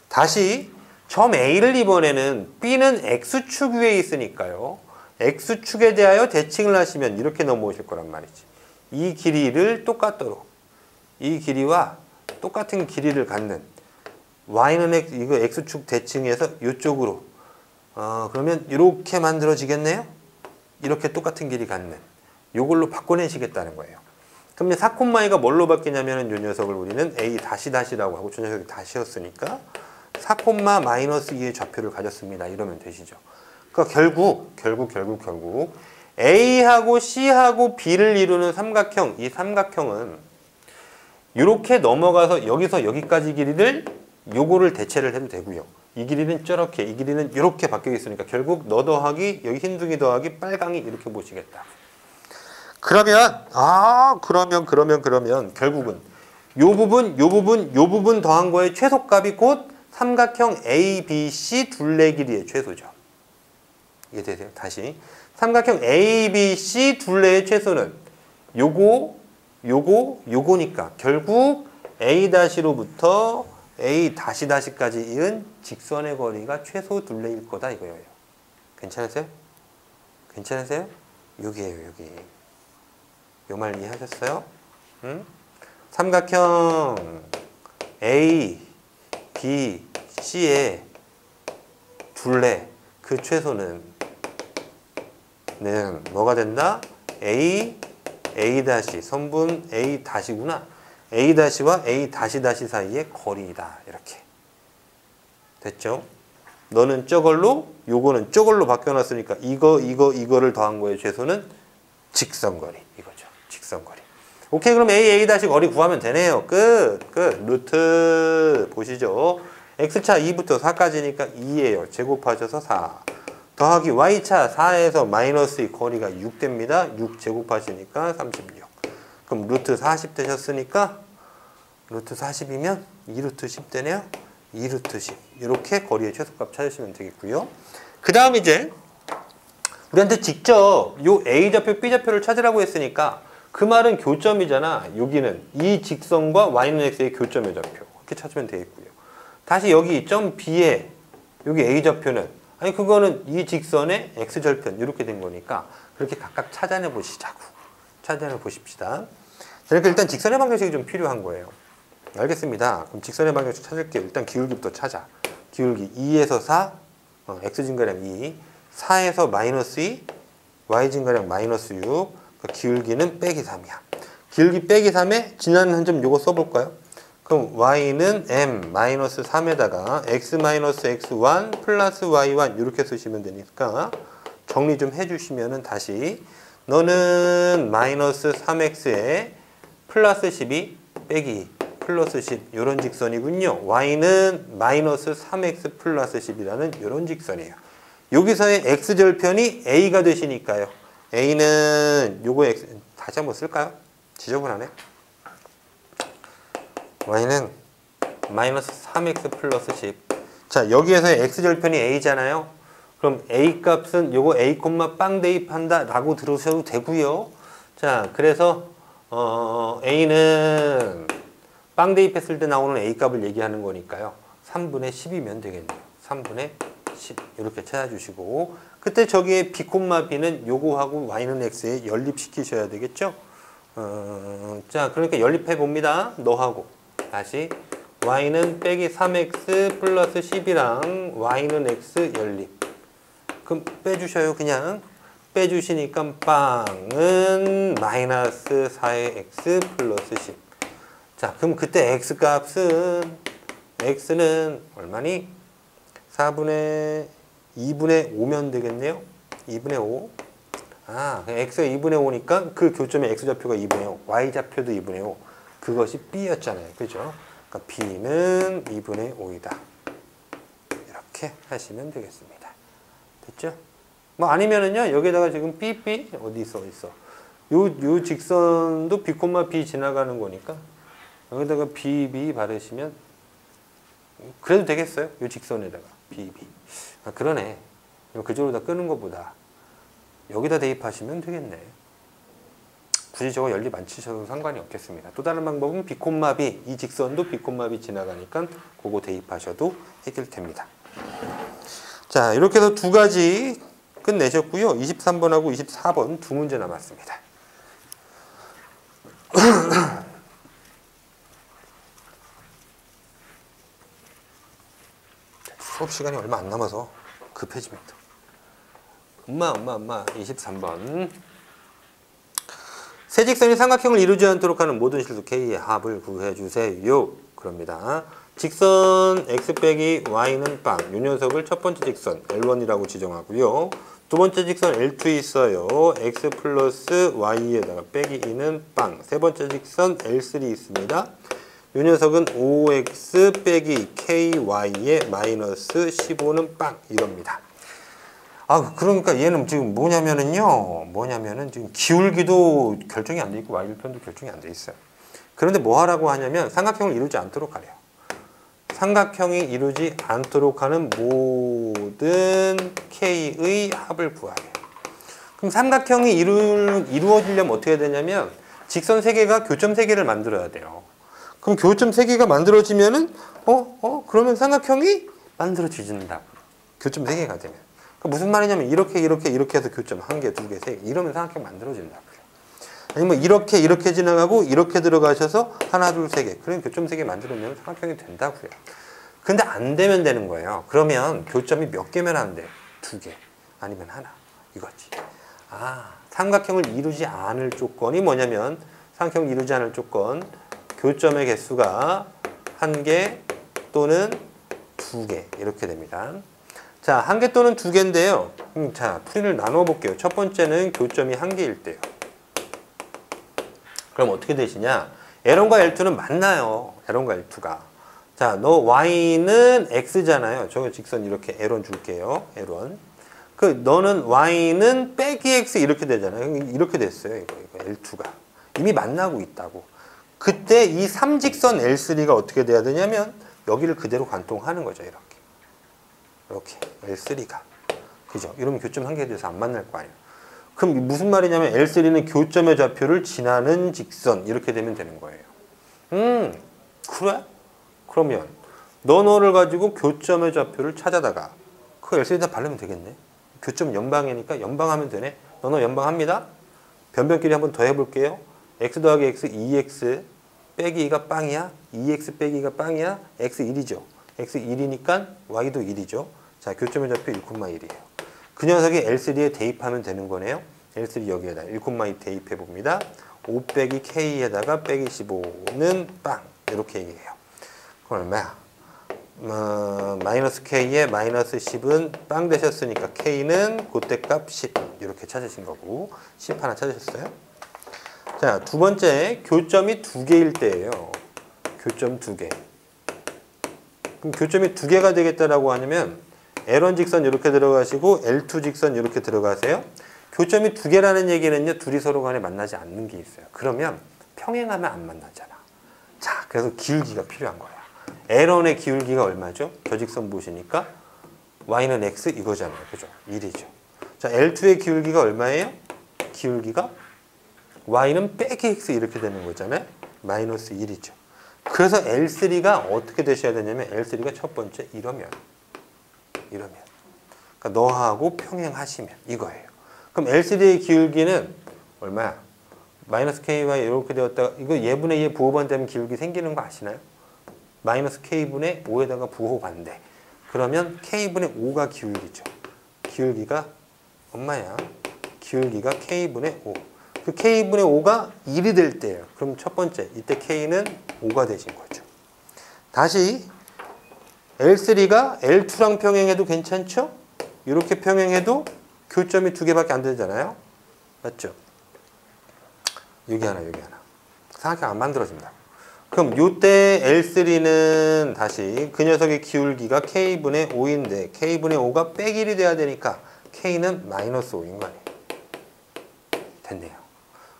다시 점 A를 이번에는 B는 X축 위에 있으니까요, X축에 대하여 대칭을 하시면 이렇게 넘어오실 거란 말이지. 이 길이를 똑같도록, 이 길이와 똑같은 길이를 갖는 Y는 X, 이거 X축 대칭해서 이쪽으로, 그러면 이렇게 만들어지겠네요? 이렇게 똑같은 길이 갖는 요걸로 바꿔내시겠다는 거예요. 그럼 4,2가 뭘로 바뀌냐면은 요 녀석을 우리는 A 다시다시라고 하고, 저 녀석이 다시였으니까 4,-2의 좌표를 가졌습니다. 이러면 되시죠. 그러니까 결국 A하고 C하고 B를 이루는 삼각형, 이 삼각형은 이렇게 넘어가서 여기서 여기까지 길이를 요거를 대체를 해도 되고요. 이 길이는 저렇게, 이 길이는 이렇게 바뀌어 있으니까 결국 너 더하기 여기 흰둥이 더하기 빨강이 이렇게 보시겠다. 그러면 그러면 결국은 요 부분 더한 거의 최소값이 곧 삼각형 ABC 둘레 길이의 최소죠. 이해되세요? 다시 삼각형 ABC 둘레의 최소는 요거니까 결국 A-로부터 A-까지 이은 직선의 거리가 최소 둘레일 거다 이거예요. 괜찮으세요? 여기에요, 여기. 요 말 이해하셨어요? 응? 삼각형 A, B, C의 둘레 그 최소는 뭐가 된다? A, 선분 A-구나. A-와 A-, 사이의 거리이다. 이렇게. 됐죠? 너는 저걸로, 요거는 저걸로 바뀌어놨으니까 이거를 더한 거의 최소는 직선거리. 이거죠. 직선거리. 오케이, 그럼 A, 거리 구하면 되네요. 끝. 루트 보시죠. x차 2부터 4까지니까 2예요. 제곱하셔서 4. 더하기 y차 4에서 마이너스 2 거리가 6 됩니다. 6 제곱하시니까 36. 그럼 루트 40 되셨으니까 루트 40이면 2루트 10 되네요. 2루트 10. 이렇게 거리의 최소값 찾으시면 되겠고요. 그 다음 이제 우리한테 직접 요 A좌표, B좌표를 찾으라고 했으니까 그 말은 교점이잖아. 여기는 이 직선과 y는 x의 교점의 좌표. 이렇게 찾으면 되겠고요. 다시 여기 점 B에 여기 A좌표는 아니 그거는 이 직선의 x절편 이렇게 된 거니까 그렇게 각각 찾아내 보시자고. 찾아내 보십시다. 그러니까 일단 직선의 방정식이 좀 필요한 거예요. 알겠습니다. 그럼 직선의 방정식 찾을게요. 일단 기울기부터 찾아. 기울기 2에서 4, x 증가량 2, 4에서 마이너스 2, y 증가량 마이너스 6, 그러니까 기울기는 빼기 3이야. 기울기 빼기 3에 지나는 한 점 요거 써볼까요? 그럼 y는 m 마이너스 3에다가 x 마이너스 x1 플러스 y1 이렇게 쓰시면 되니까 정리 좀 해주시면은 다시 너는 마이너스 3x에 플러스 12 빼기 플러스 10 이런 직선이군요. y는 마이너스 3x 플러스 10이라는 이런 직선이에요. 여기서의 x절편이 a가 되시니까요. a는 요거 x 다시 한번 쓸까요? 지저분하네. y는 마이너스 3x 플러스 10. 자, 여기에서의 x절편이 a잖아요. 그럼 a 값은 요거 a, 빵 대입한다 라고 들으셔도 되고요. 자, 그래서 a는 빵 대입했을 때 나오는 a 값을 얘기하는 거니까요. 3분의 10이면 되겠네요. 3분의 10 이렇게 찾아주시고 그때 저기에 b, b는 요거하고 y는 x에 연립시키셔야 되겠죠. 자, 그러니까 연립해 봅니다. 너하고 다시 y는 빼기 3x 플러스 10이랑 y는 x 연립. 그럼 빼주셔요. 그냥 빼주시니까 빵은 마이너스 4의 x 플러스 10. 자, 그럼 그때 x 값은 x는 얼마니? 4분의 2분의 5면 되겠네요. 2분의 5. 아, x가 2분의 5니까 그 교점의 x좌표가 2분의 5, y좌표도 2분의 5. 그것이 b였잖아요. 그죠? 그러니까 b는 2분의 5이다. 이렇게 하시면 되겠습니다. 됐죠? 뭐 아니면은요, 여기다가 지금 bb 어디 있어? 요 직선도 b, b 지나가는 거니까 여기다가 bb 바르시면 그래도 되겠어요? 요 직선에다가 bb. 아, 그러네. 그쪽으로 다 끄는 것보다 여기다 대입하시면 되겠네. 굳이 저거 연립 안 치셔도 상관이 없겠습니다. 또 다른 방법은 b, b, 이 직선도 b, b 지나가니까 그거 대입하셔도 해결됩니다. 자, 이렇게 해서 두 가지 끝내셨고요. 23번하고 24번 두 문제 남았습니다. 수업 시간이 얼마 안 남아서 급해집니다. 엄마 23번. 세 직선이 삼각형을 이루지 않도록 하는 모든 실수 K의 합을 구해주세요. 그럽니다. 직선 x 빼기 y는 빵. 이 녀석을 첫 번째 직선 L1이라고 지정하고요. 두 번째 직선 L2 있어요. x 플러스 y에다가 빼기 2는 빵. 세 번째 직선 L3 있습니다. 이 녀석은 5x 빼기 ky에 마이너스 15는 빵. 이럽니다. 아, 그러니까 얘는 지금 뭐냐면은 지금 기울기도 결정이 안 돼 있고 y편도 결정이 안 돼 있어요. 그런데 뭐 하라고 하냐면 삼각형을 이루지 않도록 하래요. 삼각형이 이루지 않도록 하는 모든 k의 합을 구하래요. 그럼 삼각형이 이루어지려면 어떻게 되냐면 직선 3개가 교점 3개를 만들어야 돼요. 그럼 교점 3개가 만들어지면은 그러면 삼각형이 만들어진다. 교점 3개가 되면. 그러니까 무슨 말이냐면 이렇게 해서 교점 1개, 2개, 3개 이러면 삼각형 만들어진다고요. 아니면 이렇게 지나가고 이렇게 들어가셔서 하나, 둘, 3개. 그러면 교점 3개 만들면 삼각형이 된다고요. 근데 안 되면 되는 거예요. 그러면 교점이 몇 개면 안 돼? 2개 아니면 하나 이거지. 아, 삼각형을 이루지 않을 조건이 뭐냐면 삼각형을 이루지 않을 조건 교점의 개수가 1개 또는 2개 이렇게 됩니다. 자, 1개 또는 2개인데요. 자, 풀이를 나눠 볼게요. 첫 번째는 교점이 1개일 때요. 그럼 어떻게 되시냐? L1과 L2는 만나요. L1과 L2가. 자, 너 y는 x잖아요. 저 직선 이렇게 L1 줄게요. L1. 그 너는 y는 빼기 x 이렇게 되잖아요. 이렇게 됐어요. 이거 L2가. 이미 만나고 있다고. 그때 이 3직선 L3가 어떻게 돼야 되냐면 여기를 그대로 관통하는 거죠. 이렇게 L3가. 그죠? 이러면 교점 한계돼서 안 만날 거 아니에요. 그럼 무슨 말이냐면 L3는 교점의 좌표를 지나는 직선 이렇게 되면 되는 거예요. 그래? 그러면 너를 가지고 교점의 좌표를 찾아다가 그 L3에다 바르면 되겠네. 교점 연방이니까 연방하면 되네. 너 연방합니다. 변변끼리 한번 더 해볼게요. x 더하기 x 2x 빼기 2가 빵이야. 2x 빼기 2가 빵이야. x 1이죠. x 1이니까 y도 1이죠. 자, 교점의 좌표 1,1이에요. 그 녀석이 L3에 대입하면 되는 거네요. L3 여기에다 1,2 대입해 봅니다. 5 빼기 k에다가 빼기 15는 빵. 이렇게 얘기해요. 그럼 얼마야? 마이너스 k에 마이너스 10은 빵 되셨으니까 k는 그때값 10 이렇게 찾으신 거고 10 하나 찾으셨어요? 자, 두 번째 교점이 두 개일 때예요. 교점 두 개. 그럼 교점이 두 개가 되겠다라고 하면 L1 직선 이렇게 들어가시고 L2 직선 이렇게 들어가세요. 교점이 두 개라는 얘기는요, 둘이 서로 간에 만나지 않는 게 있어요. 그러면 평행하면 안 만나잖아. 자, 그래서 기울기가 필요한 거야. L1의 기울기가 얼마죠? 저 직선 보시니까 y는 x 이거잖아요. 그죠? 1이죠. 자, L2의 기울기가 얼마예요? 기울기가 y는 빼기 x 이렇게 되는 거잖아요. 마이너스 1이죠. 그래서 L3가 어떻게 되셔야 되냐면 L3가 첫 번째 이러면 그러니까 너하고 평행하시면 이거예요. 그럼 L3의 기울기는 얼마야? 마이너스 ky 이렇게 되었다가 이거 예분의 예 부호반 되면 기울기 생기는 거 아시나요? 마이너스 k분의 5에다가 부호반대. 그러면 k분의 5가 기울기죠. 기울기가 엄마야. 기울기가 k분의 5. 그 k분의 5가 1이 될 때예요. 그럼 첫 번째 이때 k는 5가 되신 거죠. 다시 L3가 L2랑 평행해도 괜찮죠? 이렇게 평행해도 교점이 두 개밖에 안 되잖아요. 맞죠? 여기 하나. 삼각형 안 만들어진다. 그럼 요때 L3는 다시 그 녀석의 기울기가 K분의 5인데 K분의 5가 빼기 1이 돼야 되니까 K는 마이너스 5인 거 아니에요. 됐네요.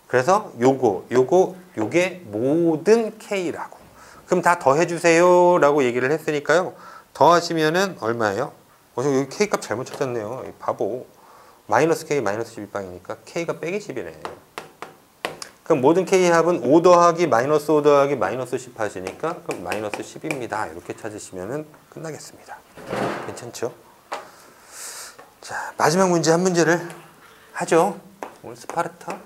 그래서 요게 모든 K라고. 그럼 다 더해주세요 라고 얘기를 했으니까요. 더하시면은 얼마예요? 여기 K 값 잘못 찾았네요. 바보. 마이너스 K 마이너스 11방이니까 K가 빼기 10이네. 그럼 모든 K 합은 5 더하기 마이너스 5 더하기 마이너스 10 하시니까 그럼 마이너스 10입니다. 이렇게 찾으시면 끝나겠습니다. 괜찮죠? 자, 마지막 문제 한 문제를 하죠. 오늘 스파르타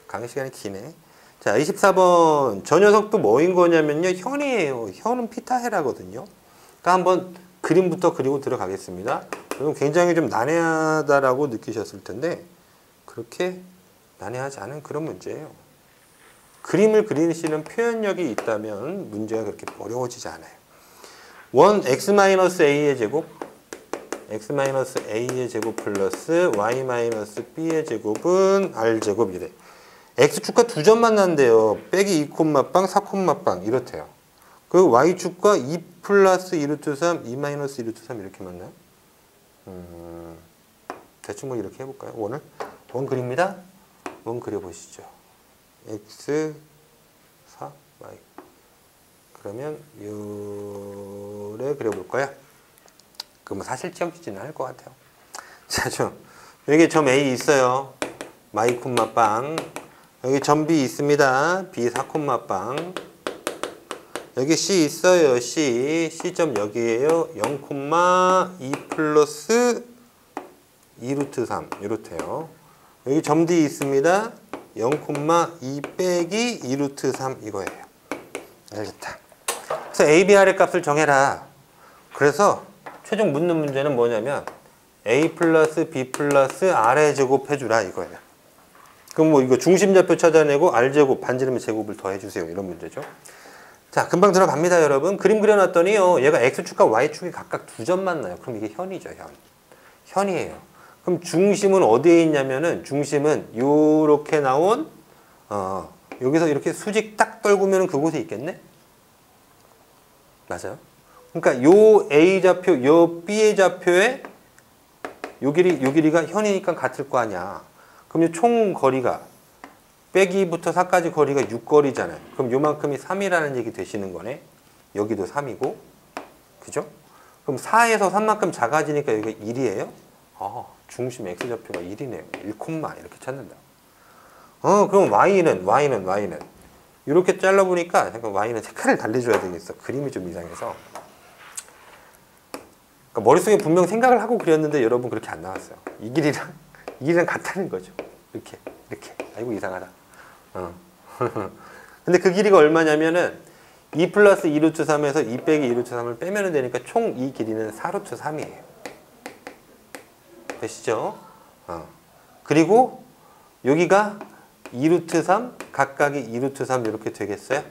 강의 시간이 기네. 자, 24번 저 녀석도 뭐인 거냐면요. 현이에요. 현은 피타헤라거든요. 그러니까 한번 그림부터 그리고 들어가겠습니다. 그럼 굉장히 좀 난해하다라고 느끼셨을 텐데 그렇게 난해하지 않은 그런 문제예요. 그림을 그리시는 표현력이 있다면 문제가 그렇게 어려워지지 않아요. 원 x-a의 제곱 x-a의 제곱 플러스 y-b의 제곱은 r제곱이래. x축과 두 점 만난대요. 빼기 2, 빵, 4, 빵 이렇대요. 그 y축과 2 플러스 2루트 3, 2 마이너스 2루트 3 이렇게 만나요? 대충 뭐 이렇게 해볼까요? 원 그립니다. 원 그려보시죠. x 4 y 그러면 요래 그려볼까요? 그럼 사실 지역지는 할 것 같아요. 자, 여기 점 A 있어요. y, 빵. 여기 점 B 있습니다. B 4, 빵. 여기 C 있어요. C점 여기에요. 0,2 플러스 2루트 3 이렇대요. 여기 점 D 있습니다. 0,2 빼기 2루트 3 이거예요. 알겠다. 그래서 A, B, R의 값을 정해라. 그래서 최종 묻는 문제는 뭐냐면 A 플러스 B 플러스 R의 제곱 해주라 이거예요. 그럼 뭐 이거 중심좌표 찾아내고 R제곱 반지름의 제곱을 더해주세요. 이런 문제죠. 자, 금방 들어갑니다, 여러분. 그림 그려놨더니요. 얘가 X축과 Y축이 각각 두 점 만나요. 그럼 이게 현이죠, 현이에요. 그럼 중심은 어디에 있냐면은 중심은 요렇게 나온 여기서 이렇게 수직 딱 떨구면 그곳에 있겠네? 맞아요. 그러니까 요 A 좌표, 요 B의 좌표에 요 길이가 현이니까 같을 거 아니야. 그럼 총 거리가 빼기부터 4까지 거리가 6거리잖아요. 그럼 요만큼이 3이라는 얘기 되시는 거네. 여기도 3이고. 그죠? 그럼 4에서 3만큼 작아지니까 여기가 1이에요? 중심 X좌표가 1이네요. 1, 이렇게 찾는다. 그럼 Y는. 이렇게 잘라보니까, 잠깐 Y는 색깔을 달리줘야 되겠어. 그림이 좀 이상해서. 그러니까 머릿속에 분명 생각을 하고 그렸는데 여러분 그렇게 안 나왔어요. 이 길이랑 같다는 거죠. 이렇게. 아이고, 이상하다. 근데 그 길이가 얼마냐면은 2 플러스 2 루트 3에서 2 빼기 2 루트 3을 빼면 되니까 총 이 길이는 4 루트 3이에요. 되시죠? 그리고 여기가 2 루트 3, 각각이 2 루트 3 이렇게 되겠어요?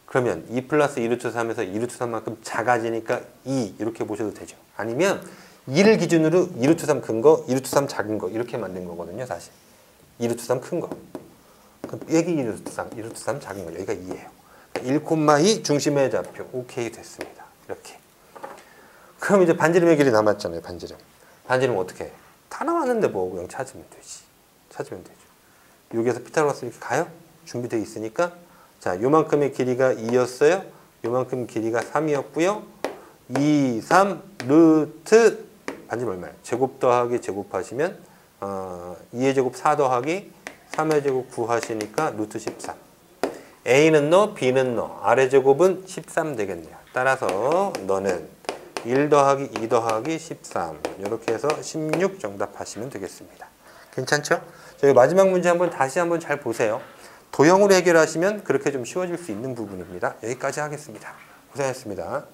그러면 2 플러스 2 루트 3에서 2 루트 3만큼 작아지니까 2 이렇게 보셔도 되죠. 아니면 2를 기준으로 2 루트 3 큰 거, 2 루트 3 작은 거 이렇게 만든 거거든요, 사실. 2 루트 3 큰 거. 그럼 여기 2 루트 3, 2 루트 3 작은 거. 여기가 2예요. 1,2 중심의 좌표. 오케이, 됐습니다. 이렇게. 그럼 이제 반지름의 길이 남았잖아요, 반지름 어떻게 해? 다 나왔는데 뭐 그냥 찾으면 되지. 여기에서 피타고라스 이렇게 가요? 준비되어 있으니까. 자, 요만큼의 길이가 2였어요. 요만큼 길이가 3이었고요. 2, 3, 루트 반지름 얼마예요? 제곱 더하기 제곱하시면 2의 제곱 4 더하기 3의 제곱 9 하시니까 루트 13. A는 너, B는 너. 아래 제곱은 13 되겠네요. 따라서 너는 1 더하기 2 더하기 13 이렇게 해서 16 정답하시면 되겠습니다. 괜찮죠? 저희 마지막 문제 다시 한번 잘 보세요. 도형으로 해결하시면 그렇게 좀 쉬워질 수 있는 부분입니다. 여기까지 하겠습니다. 고생하셨습니다.